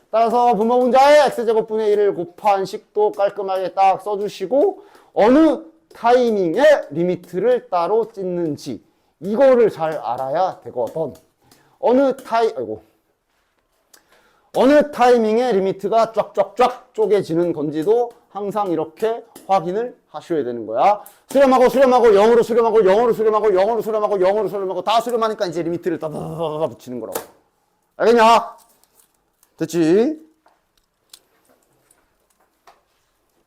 따라서 분모분자에 x제곱분의 1을 곱한 식도 깔끔하게 딱 써주시고 어느 타이밍에 리미트를 따로 찢는지 이거를 잘 알아야 되거든. 어느 타이밍에 리미트가 쫙쫙쫙 쪼개지는 건지도 항상 이렇게 확인을 하셔야 되는 거야. 수렴하고 0으로 수렴하고 다 수렴하니까 이제 리미트를 따다다다 붙이는 거라고. 알겠냐? 됐지?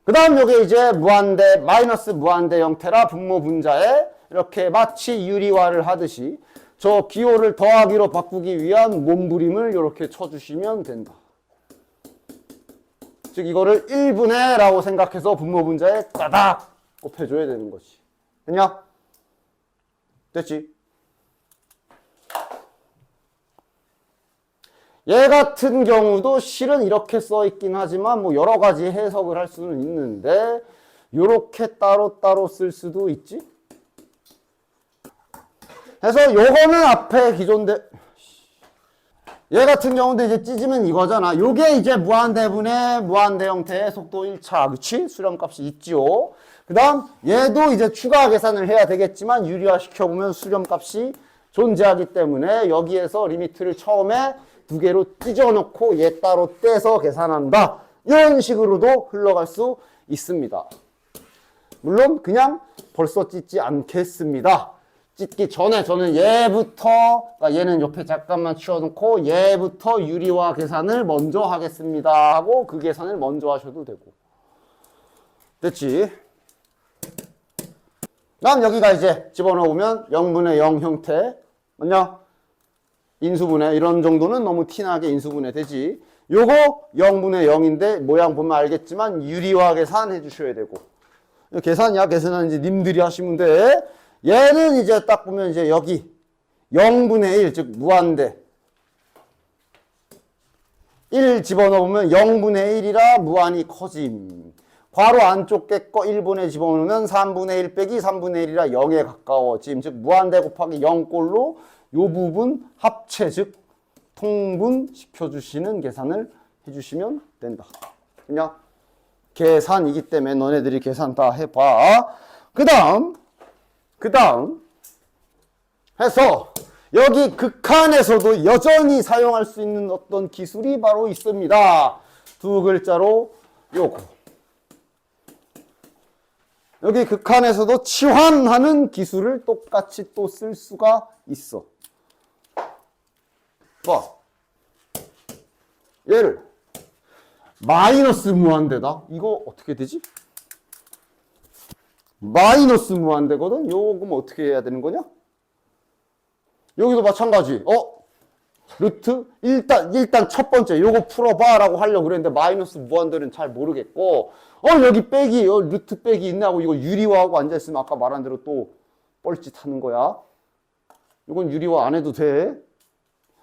그 다음 요게 이제 무한대, 마이너스 무한대 형태라 분모 분자에 이렇게 마치 유리화를 하듯이 저 기호를 더하기로 바꾸기 위한 몸부림을 이렇게 쳐주시면 된다. 즉 이거를 1분의 라고 생각해서 분모 분자에 따닥 곱해줘야 되는 거지. 됐냐? 됐지? 얘 같은 경우도 실은 이렇게 써있긴 하지만 뭐 여러 가지 해석을 할 수는 있는데 요렇게 따로따로 쓸 수도 있지? 그래서 요거는 앞에 기존대 얘 같은 경우도 이제 찢으면 이거잖아. 요게 이제 무한대분의 무한대 형태의 속도 1차. 그치? 수렴값이 있지요. 그 다음 얘도 이제 추가 계산을 해야 되겠지만 유리화 시켜보면 수렴값이 존재하기 때문에 여기에서 리미트를 처음에 두 개로 찢어놓고 얘 따로 떼서 계산한다. 이런 식으로도 흘러갈 수 있습니다. 물론 그냥 벌써 찢지 않겠습니다. 찢기 전에 저는 얘부터, 그러니까 얘는 옆에 잠깐만 치워놓고 얘부터 유리화 계산을 먼저 하겠습니다 하고 그 계산을 먼저 하셔도 되고. 됐지? 다음 여기가 이제 집어넣으면 0분의 0 형태. 맞냐? 인수분해. 이런 정도는 너무 티나게 인수분해 되지. 요거 0분의 0인데 모양 보면 알겠지만 유리화 계산 해주셔야 되고. 계산이야. 계산은 이제 님들이 하시면 돼. 얘는 이제 딱 보면 이제 여기 0분의 1, 즉 무한대. 1 집어넣으면 0분의 1이라 무한히 커짐. 괄호 안쪽 게 거 1분의 집어넣으면 3분의 1 빼기 3분의 1이라 0에 가까워짐. 즉 무한대 곱하기 0꼴로 요 부분 합체, 즉 통분 시켜주시는 계산을 해주시면 된다. 그냥 계산이기 때문에 너네들이 계산 다 해봐. 그 다음 해서 여기 극한에서도 여전히 사용할 수 있는 어떤 기술이 바로 있습니다. 두 글자로 요거. 여기 극한에서도 치환하는 기술을 똑같이 또 쓸 수가 있어. 봐. 얘를 마이너스 무한대다. 이거 어떻게 되지? 마이너스 무한대거든. 요거 그럼 어떻게 해야 되는 거냐? 여기도 마찬가지. 루트 일단 첫 번째 요거 풀어봐 라고 하려고 그랬는데 마이너스 무한대는 잘 모르겠고 여기 빼기 루트 빼기 있네 하고 이거 유리화하고 앉아있으면 아까 말한 대로 또 뻘짓하는 거야. 이건 유리화 안 해도 돼.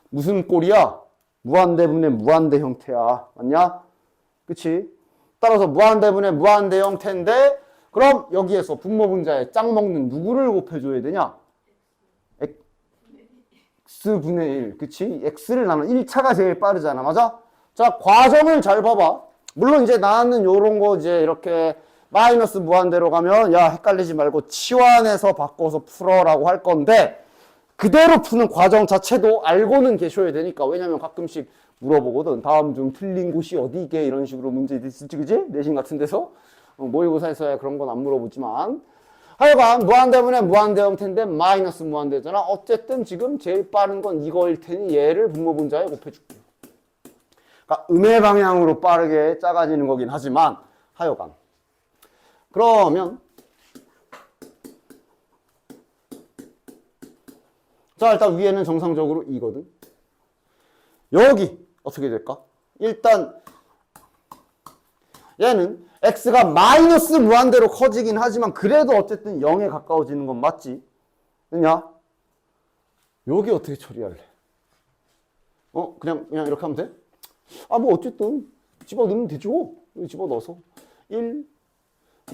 무슨 꼴이야? 무한대분의 무한대 형태야. 맞냐? 그치? 따라서 무한대분의 무한대 형태인데 그럼 여기에서 분모분자에 짝 먹는 누구를 곱해줘야 되냐? x분의 1. 그치? x를 나누면 1차가 제일 빠르잖아. 맞아? 자, 과정을 잘 봐봐. 물론 이제 나는 요런 거 이제 이렇게 마이너스 무한대로 가면 야, 헷갈리지 말고 치환해서 바꿔서 풀어라고 할 건데 그대로 푸는 과정 자체도 알고는 계셔야 되니까. 왜냐면 가끔씩 물어보거든. 다음 중 틀린 곳이 어디게? 이런 식으로 문제 있을지, 그지? 내신 같은 데서. 모의고사에서야 그런 건 안 물어보지만. 하여간 무한대분의 무한대 형태인데 마이너스 무한대잖아. 어쨌든 지금 제일 빠른 건 이거일 테니 얘를 분모분자에 곱해줄게요. 그러니까 음의 방향으로 빠르게 작아지는 거긴 하지만 하여간. 그러면 자, 일단 위에는 정상적으로 2거든. 여기 어떻게 될까? 일단 얘는 x가 마이너스 무한대로 커지긴 하지만 그래도 어쨌든 0에 가까워지는 건 맞지? 그냐? 여기 어떻게 처리할래? 그냥 이렇게 하면 돼? 뭐 어쨌든 집어넣으면 되죠. 여기 집어넣어서 1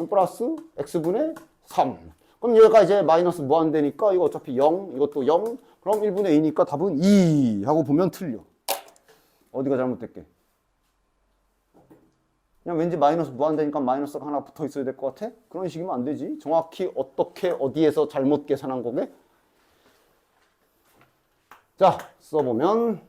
플러스 x분의 3. 그럼 얘가 이제 마이너스 무한대니까 이거 어차피 0, 이것도 0. 그럼 1분의 2니까 답은 2 하고 보면 틀려. 어디가 잘못됐게? 그냥 왠지 마이너스 무한대니까 마이너스가 하나 붙어 있어야 될 것 같아? 그런 식이면 안 되지. 정확히 어떻게 어디에서 잘못 계산한 거게? 자, 써보면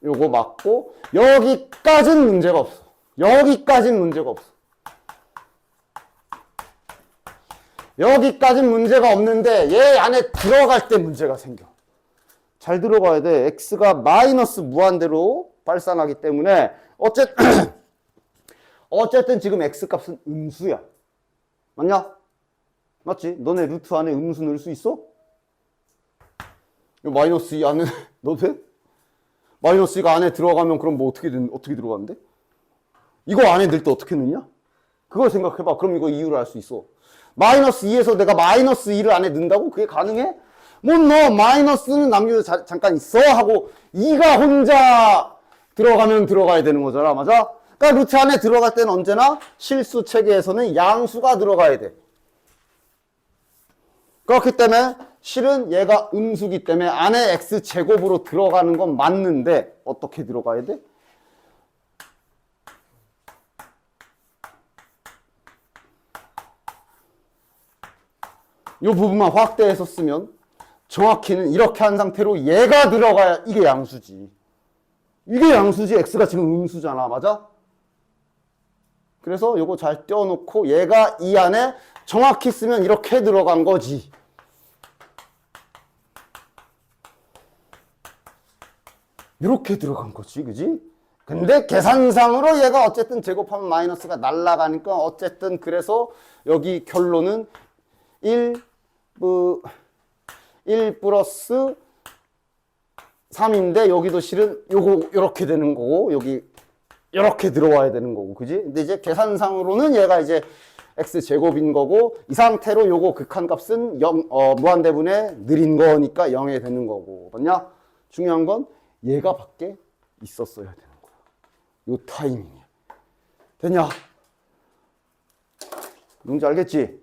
요거 맞고 여기까지는 문제가 없어. 여기까지는 문제가 없어. 여기까지는 문제가 없는데 얘 안에 들어갈 때 문제가 생겨. 잘 들어가야 돼. x가 마이너스 무한대로 발산하기 때문에 어쨌든 지금 x 값은 음수야. 맞냐? 맞지? 너네 루트 안에 음수 넣을 수 있어? 이 마이너스 2 안에 넣어도 돼? 마이너스 2가 안에 들어가면 그럼 뭐 어떻게 들어가는데? 이거 안에 넣을 때 어떻게 넣냐? 그걸 생각해봐. 그럼 이거 이유를 알 수 있어. 마이너스 2에서 내가 마이너스 2를 안에 넣는다고? 그게 가능해? 못 넣어. 마이너스는 남겨서 잠깐 있어 하고 2가 혼자 들어가면 들어가야 되는 거잖아. 맞아? 그러니까 루트 안에 들어갈 때는 언제나 실수 체계에서는 양수가 들어가야 돼. 그렇기 때문에 실은 얘가 음수기 때문에 안에 x제곱으로 들어가는 건 맞는데 어떻게 들어가야 돼? 요 부분만 확대해서 쓰면 정확히는 이렇게 한 상태로 얘가 들어가야 이게 양수지. 이게 양수지. x가 지금 음수잖아. 맞아? 그래서 요거 잘 떼어놓고 얘가 이 안에 정확히 쓰면 이렇게 들어간 거지. 이렇게 들어간 거지. 그지? 근데 계산상으로 얘가 어쨌든 제곱하면 마이너스가 날아가니까 어쨌든 그래서 여기 결론은 1 플러스 3인데 여기도 실은 요거 요렇게 되는 거고 여기 요렇게 들어와야 되는 거고. 그지? 근데 이제 계산상으로는 얘가 이제 x제곱인 거고 이 상태로 요거 극한값은 무한대분의 느린 거니까 0이 되는 거고. 맞냐? 중요한 건 얘가 밖에 있었어야 되는 거야. 요 타이밍에. 됐냐? 뭔지 알겠지?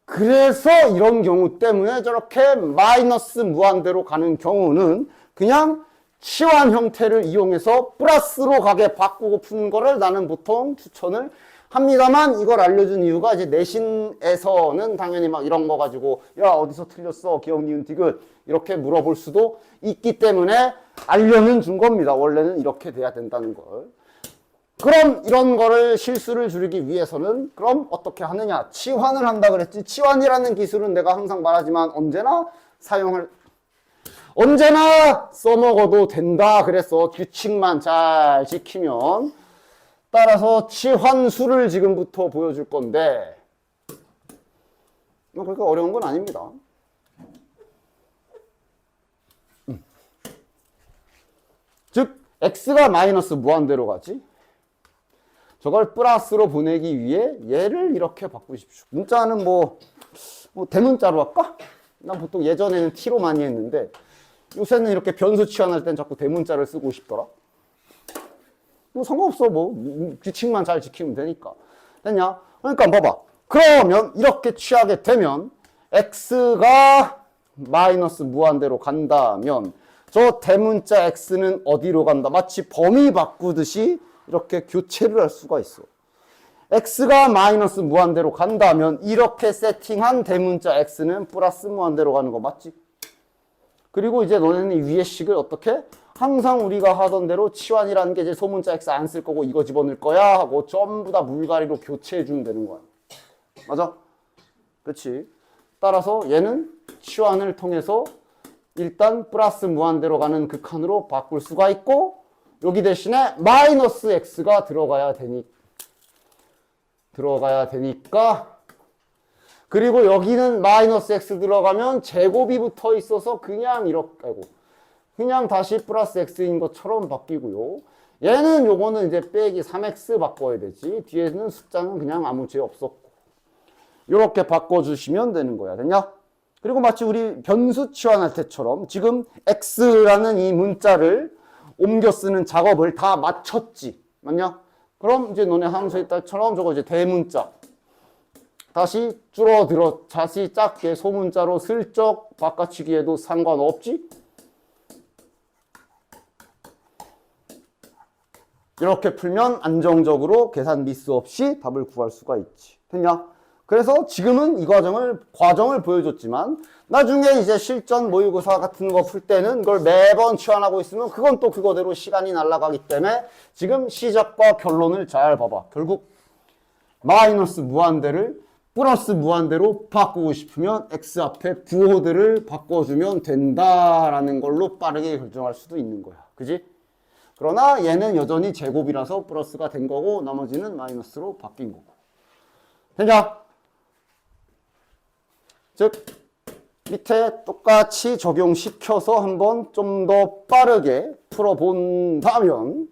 그래서 이런 경우 때문에 저렇게 마이너스 무한대로 가는 경우는 그냥 치환 형태를 이용해서 플러스로 가게 바꾸고 푸는 거를 나는 보통 추천을 합니다만, 이걸 알려준 이유가 이제 내신에서는 당연히 막 이런 거 가지고 야 어디서 틀렸어 기억 니은 디귿 이렇게 물어볼 수도 있기 때문에 알려는 준 겁니다. 원래는 이렇게 돼야 된다는 걸. 그럼 이런 거를 실수를 줄이기 위해서는 그럼 어떻게 하느냐? 치환을 한다 그랬지. 치환이라는 기술은 내가 항상 말하지만 언제나 써먹어도 된다 그래서 규칙만 잘 지키면. 따라서 치환수를 지금부터 보여줄 건데 그러니까 어려운 건 아닙니다. 즉 x가 마이너스 무한대로 가지. 저걸 플러스로 보내기 위해 얘를 이렇게 바꾸십시오. 문자는 뭐 대문자로 할까? 난 보통 예전에는 t로 많이 했는데 요새는 이렇게 변수 치환할 땐 자꾸 대문자를 쓰고 싶더라. 뭐 상관없어. 뭐 규칙만 잘 지키면 되니까. 됐냐? 그러니까 봐봐. 그러면 이렇게 취하게 되면 x가 마이너스 무한대로 간다면 저 대문자 x는 어디로 간다? 마치 범위 바꾸듯이 이렇게 교체를 할 수가 있어. x가 마이너스 무한대로 간다면 이렇게 세팅한 대문자 x는 플러스 무한대로 가는 거 맞지? 그리고 이제 너네는 이 위의 식을 어떻게? 항상 우리가 하던 대로 치환이라는 게 이제 소문자 x 안 쓸 거고 이거 집어넣을 거야 하고 전부 다 물갈이로 교체해 주면 되는 거야. 맞아? 그렇지? 따라서 얘는 치환을 통해서 일단 플러스 무한대로 가는 극한으로 바꿀 수가 있고 여기 대신에 마이너스 x가 들어가야 되니까 그리고 여기는 마이너스 x 들어가면 제곱이 붙어 있어서 그냥 이렇게 그냥 다시 플러스 x인 것처럼 바뀌고요. 얘는 요거는 이제 빼기 3x 바꿔야 되지. 뒤에는 숫자는 그냥 아무 죄 없었고. 요렇게 바꿔주시면 되는 거야. 됐냐? 그리고 마치 우리 변수 치환할 때처럼 지금 x라는 이 문자를 옮겨 쓰는 작업을 다 마쳤지. 맞냐? 그럼 이제 너네 함수의 딸처럼 저거 이제 대문자. 다시 다시 작게 소문자로 슬쩍 바꿔치기해도 상관없지? 이렇게 풀면 안정적으로 계산 미스 없이 답을 구할 수가 있지. 됐냐? 그래서 지금은 이 과정을 보여줬지만 나중에 이제 실전 모의고사 같은 거 풀 때는 그걸 매번 치환하고 있으면 그건 또 그거대로 시간이 날아가기 때문에 지금 시작과 결론을 잘 봐봐. 결국 마이너스 무한대를 플러스 무한대로 바꾸고 싶으면 x 앞에 부호들을 바꿔주면 된다라는 걸로 빠르게 결정할 수도 있는 거야. 그지? 그러나 얘는 여전히 제곱이라서 플러스가 된 거고 나머지는 마이너스로 바뀐 거고. 됐냐? 즉 밑에 똑같이 적용시켜서 한번 좀 더 빠르게 풀어본다면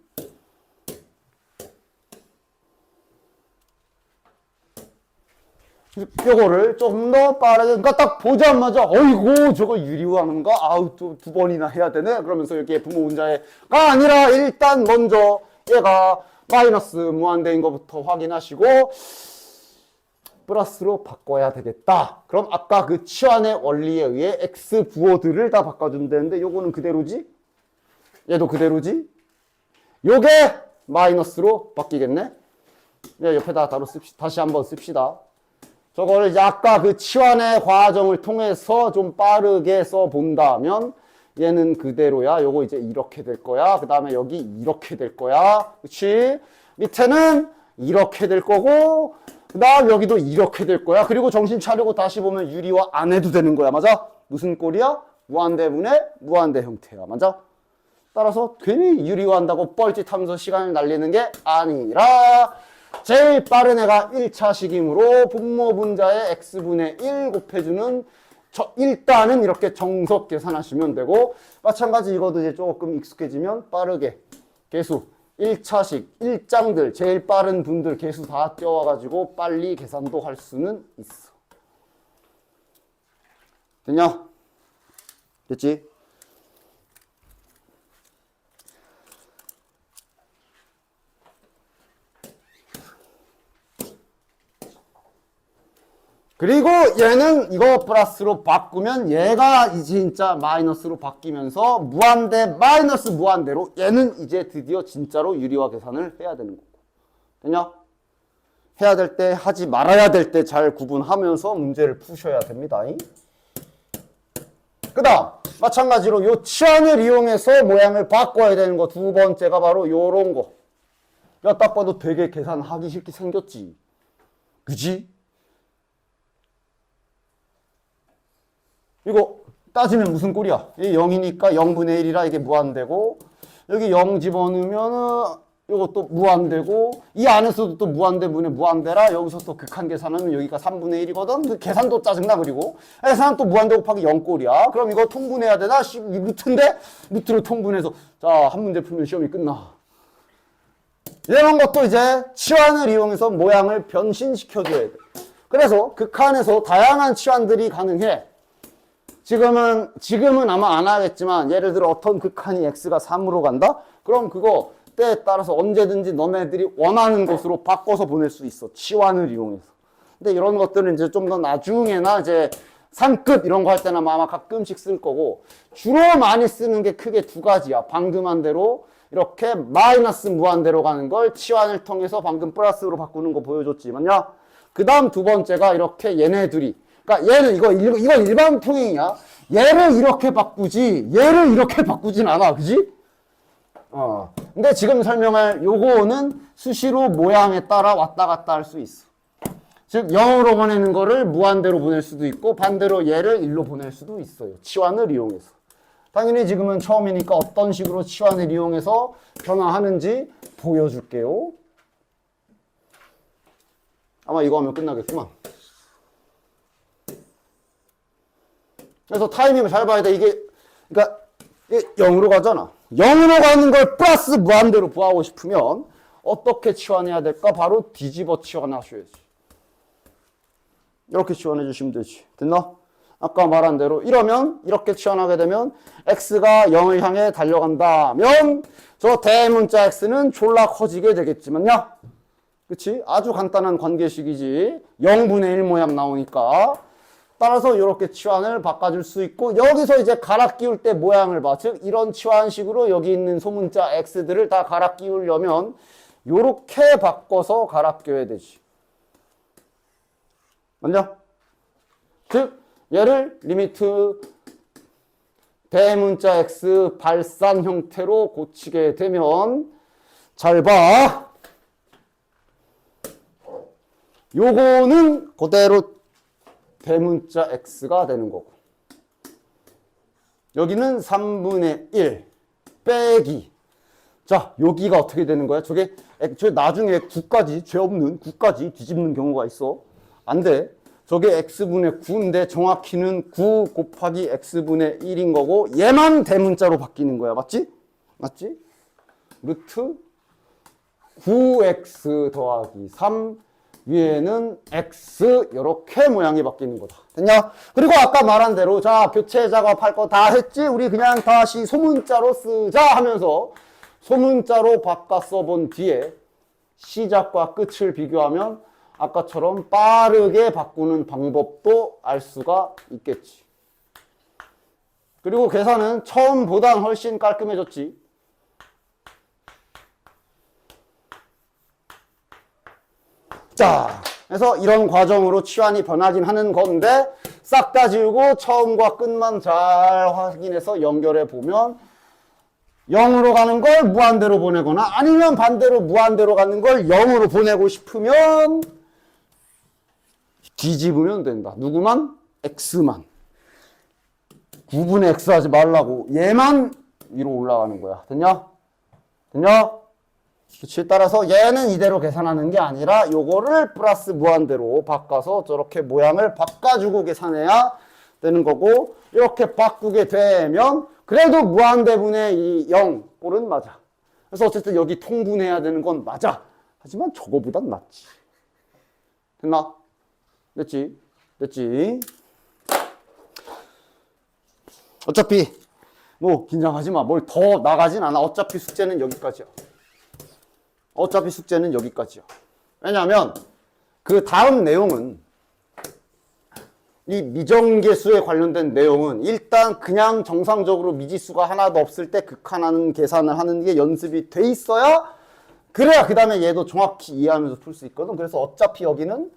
요거를 좀 더 빠르게 그러니까 딱 보자마자 어이구 저거 유리화하는가? 아우 또 두 번이나 해야 되네? 그러면서 이렇게 부모 운자가 아니라 일단 먼저 얘가 마이너스 무한대인 것부터 확인하시고 플러스로 바꿔야 되겠다. 그럼 아까 그 치환의 원리에 의해 x 부호들을 다 바꿔주면 되는데 요거는 그대로지? 얘도 그대로지? 요게 마이너스로 바뀌겠네? 네, 옆에다 다시 한번 씁시다. 저거를 이제 아까 그 치환의 과정을 통해서 좀 빠르게 써본다면 얘는 그대로야. 요거 이제 이렇게 될 거야. 그 다음에 여기 이렇게 될 거야. 그치? 밑에는 이렇게 될 거고, 그 다음 여기도 이렇게 될 거야. 그리고 정신 차리고 다시 보면 유리화 안 해도 되는 거야. 맞아? 무슨 꼴이야? 무한대분의 무한대 형태야. 맞아? 따라서 괜히 유리화한다고 뻘짓하면서 시간을 날리는 게 아니라 제일 빠른 애가 1차식이므로 분모 분자의 x분의 1 곱해주는 일단은 이렇게 정석 계산하시면 되고, 마찬가지 이것도 이제 조금 익숙해지면 빠르게 계수 1차식 1장들 제일 빠른 분들 계수 다 떼어와가지고 빨리 계산도 할 수는 있어. 됐냐? 됐지? 그리고 얘는 이거 플러스로 바꾸면 얘가 진짜 마이너스로 바뀌면서 무한대 마이너스 무한대로 얘는 이제 드디어 진짜로 유리화 계산을 해야 되는 거고. 됐냐? 해야 될 때 하지 말아야 될 때 잘 구분하면서 문제를 푸셔야 됩니다. 그 다음 마찬가지로 요 치환을 이용해서 모양을 바꿔야 되는 거 두 번째가 바로 요런 거. 야, 딱 봐도 되게 계산하기 싫게 생겼지. 그지? 이거 따지면 무슨 꼴이야? 이 0이니까 0분의 1이라 이게 무한대고, 여기 0 집어넣으면은 이것도 무한대고, 이 안에서도 또 무한대분의 무한대라 여기서 또 극한 계산하면 여기가 3분의 1이거든? 그 계산도 짜증나. 그리고 계산은 또 무한대 곱하기 0꼴이야. 그럼 이거 통분해야 되나? 루트인데? 루트로 통분해서 자, 한 문제 풀면 시험이 끝나. 이런 것도 이제 치환을 이용해서 모양을 변신시켜줘야 돼. 그래서 극한에서 다양한 치환들이 가능해. 지금은 아마 안 하겠지만, 예를 들어 어떤 극한이 x가 3으로 간다? 그럼 그거 때에 따라서 언제든지 너네들이 원하는 곳으로 바꿔서 보낼 수 있어. 치환을 이용해서. 근데 이런 것들은 이제 좀 더 나중에나 이제 상급 이런 거 할 때나 아마 가끔씩 쓸 거고, 주로 많이 쓰는 게 크게 두 가지야. 방금 한 대로 이렇게 마이너스 무한대로 가는 걸 치환을 통해서 방금 플러스로 바꾸는 거 보여줬지. 맞냐? 그 다음 두 번째가 이렇게 얘네들이, 그러니까 얘는 이건 일반 통행이야. 얘를 이렇게 바꾸지 얘를 이렇게 바꾸진 않아. 그지? 근데 지금 설명할 요거는 수시로 모양에 따라 왔다 갔다 할 수 있어. 즉 0으로 보내는 거를 무한대로 보낼 수도 있고, 반대로 얘를 1로 보낼 수도 있어요. 치환을 이용해서. 당연히 지금은 처음이니까 어떤 식으로 치환을 이용해서 변화하는지 보여줄게요. 아마 이거 하면 끝나겠구만. 그래서 타이밍을 잘 봐야 돼. 그러니까 이게 0으로 가잖아. 0으로 가는 걸 플러스 무한대로 부하고 싶으면 어떻게 치환해야 될까? 바로 뒤집어 치환하셔야지. 이렇게 치환해 주시면 되지. 됐나? 아까 말한 대로 이러면 이렇게 치환하게 되면 x가 0을 향해 달려간다면 저 대문자 x는 졸라 커지게 되겠지만요. 그치? 아주 간단한 관계식이지. 0분의 1 모양 나오니까. 따라서 이렇게 치환을 바꿔줄 수 있고, 여기서 이제 갈아 끼울 때 모양을 봐. 즉 이런 치환식으로 여기 있는 소문자 x들을 다 갈아 끼우려면 이렇게 바꿔서 갈아 끼워야 되지. 맞냐? 즉 얘를 리미트 대문자 x 발산 형태로 고치게 되면, 잘 봐. 요거는 그대로 대문자 x가 되는 거고, 여기는 3분의 1 빼기. 자, 여기가 어떻게 되는 거야? 저게 나중에 9까지, 죄 없는 9까지 뒤집는 경우가 있어. 안 돼. 저게 x분의 9인데 정확히는 9 곱하기 x분의 1인 거고, 얘만 대문자로 바뀌는 거야. 맞지? 맞지? 루트 9x 더하기 3 위에는 x, 이렇게 모양이 바뀌는 거다. 됐냐? 그리고 아까 말한 대로, 자, 교체 작업할 거 다 했지? 우리 그냥 다시 소문자로 쓰자 하면서 소문자로 바꿔 써본 뒤에 시작과 끝을 비교하면 아까처럼 빠르게 바꾸는 방법도 알 수가 있겠지. 그리고 계산은 처음보단 훨씬 깔끔해졌지. 자, 그래서 이런 과정으로 치환이 변하긴 하는 건데 싹 다 지우고 처음과 끝만 잘 확인해서 연결해 보면 0으로 가는 걸 무한대로 보내거나 아니면 반대로 무한대로 가는 걸 0으로 보내고 싶으면 뒤집으면 된다. 누구만? x만. 구분의 x 하지 말라고. 얘만 위로 올라가는 거야. 됐냐? 됐냐? 그치? 따라서 얘는 이대로 계산하는 게 아니라 요거를 플러스 무한대로 바꿔서 저렇게 모양을 바꿔주고 계산해야 되는 거고, 이렇게 바꾸게 되면 그래도 무한대분의 이 0 꼴은 맞아. 그래서 어쨌든 여기 통분해야 되는 건 맞아. 하지만 저거보단 낫지. 됐나? 됐지? 됐지? 어차피 뭐 긴장하지 마. 뭘 더 나가진 않아. 어차피 숙제는 여기까지야. 어차피 숙제는 여기까지야. 왜냐하면 그 다음 내용은 이 미정계수에 관련된 내용은 일단 그냥 정상적으로 미지수가 하나도 없을 때 극한하는 계산을 하는 게 연습이 돼 있어야 그래야 그 다음에 얘도 정확히 이해하면서 풀 수 있거든. 그래서 어차피 여기는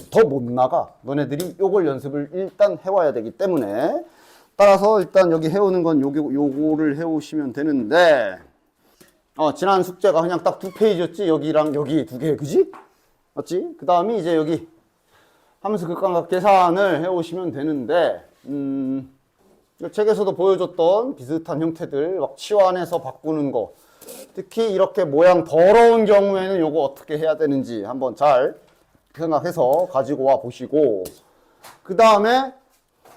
더 못 나가. 너네들이 요걸 연습을 일단 해와야 되기 때문에 따라서 일단 여기 해오는 건 요거를 해오시면 되는데 지난 숙제가 그냥 딱 2페이지였지. 여기랑 여기 2개, 그지? 맞지? 그 다음이 이제 여기 함수 극한각 계산을 해오시면 되는데 책에서도 보여줬던 비슷한 형태들 막 치환해서 바꾸는 거, 특히 이렇게 모양 더러운 경우에는 요거 어떻게 해야 되는지 한번 잘 생각해서 가지고 와 보시고, 그 다음에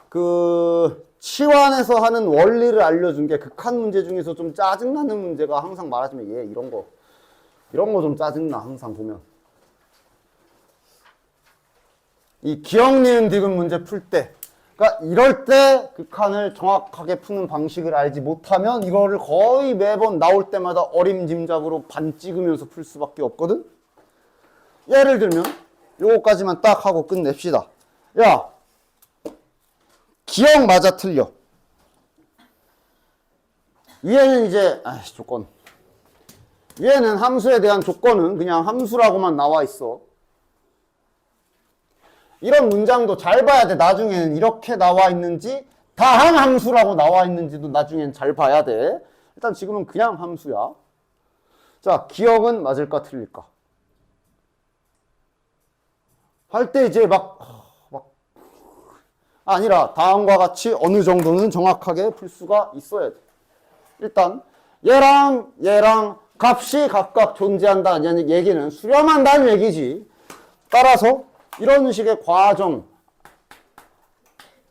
그 치환해서 하는 원리를 알려준 게 극한 문제 중에서 좀 짜증나는 문제가 항상 말하자면 얘 이런 거 좀 짜증나. 항상 보면 이 기억, 니은, 디귿 문제 풀 때, 그러니까 이럴 때 극한을 정확하게 푸는 방식을 알지 못하면 이거를 거의 매번 나올 때마다 어림짐작으로 반 찍으면서 풀 수밖에 없거든. 예를 들면 요거까지만 딱 하고 끝냅시다. 야, 기억 맞아 틀려. 위에는 이제 조건. 위에는 함수에 대한 조건은 그냥 함수라고만 나와 있어. 이런 문장도 잘 봐야 돼. 나중에는 이렇게 나와 있는지 다한 함수라고 나와 있는지도 나중엔 잘 봐야 돼. 일단 지금은 그냥 함수야. 자, 기억은 맞을까 틀릴까? 할 때 이제 아니라 다음과 같이 어느 정도는 정확하게 풀 수가 있어야 돼. 일단 얘랑 값이 각각 존재한다는 얘기는 수렴한다는 얘기지. 따라서 이런 식의 과정,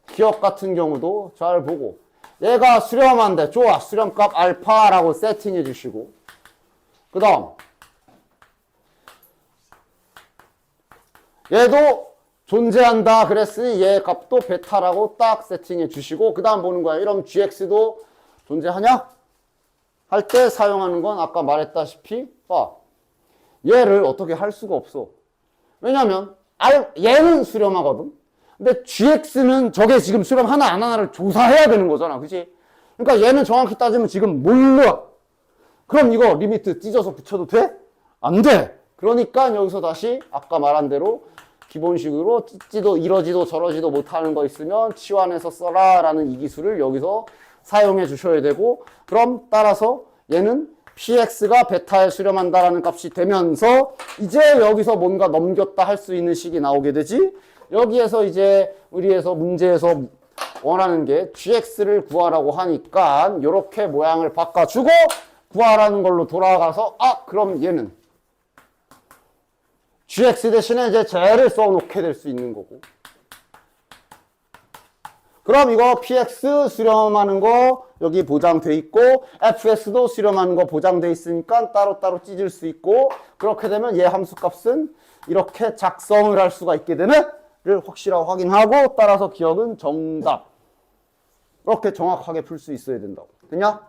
기억 같은 경우도 잘 보고, 얘가 수렴한데 좋아, 수렴값 알파라고 세팅해 주시고, 그 다음 얘도 존재한다 그랬으니 얘 값도 베타라고 딱 세팅해 주시고, 그 다음 보는 거야. 이러면 gx도 존재하냐? 할 때 사용하는 건 아까 말했다시피 얘를 어떻게 할 수가 없어. 왜냐면 얘는 수렴하거든. 근데 gx는 저게 지금 수렴 하나 안 하나를 조사해야 되는 거잖아. 그치? 그러니까 얘는 정확히 따지면 지금 몰라. 그럼 이거 리미트 찢어서 붙여도 돼? 안 돼. 그러니까 여기서 다시 아까 말한 대로 기본식으로 찢지도 이러지도 저러지도 못하는 거 있으면 치환해서 써라 라는 이 기술을 여기서 사용해 주셔야 되고, 그럼 따라서 얘는 px가 베타에 수렴한다라는 값이 되면서 이제 여기서 뭔가 넘겼다 할 수 있는 식이 나오게 되지. 여기에서 이제 우리에서 문제에서 원하는 게 gx를 구하라고 하니까 이렇게 모양을 바꿔주고 구하라는 걸로 돌아가서 그럼 얘는 gx 대신에 이제 쟤를 써놓게 될 수 있는 거고, 그럼 이거 px 수렴하는 거 여기 보장돼 있고 fs도 수렴하는 거 보장돼 있으니까 따로따로 찢을 수 있고, 그렇게 되면 얘 함수값은 이렇게 작성을 할 수가 있게 되는 를 확실하게 확인하고, 따라서 기억은 정답. 이렇게 정확하게 풀 수 있어야 된다고. 됐냐?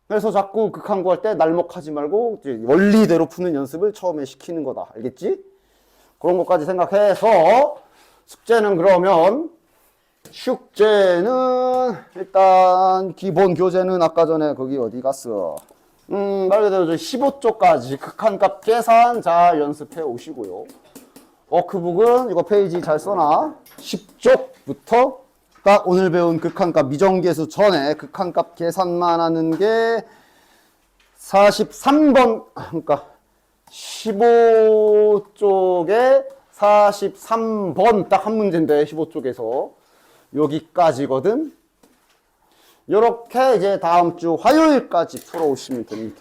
그래서 자꾸 극한 구할 때 날먹하지 말고 이제 원리대로 푸는 연습을 처음에 시키는 거다. 알겠지? 그런 것까지 생각해서 숙제는 그러면 일단 기본 교재는 아까 전에 거기 어디 갔어? 말 그대로 15쪽까지 극한값 계산 잘 연습해 오시고요. 워크북은 이거 페이지 잘 써놔. 10쪽부터 딱 오늘 배운 극한값 미정계수 전에 극한값 계산만 하는 게 43번, 그러니까 15쪽에 43번 딱 한 문제인데 15쪽에서 여기까지거든. 요렇게 이제 다음 주 화요일까지 풀어오시면 됩니다.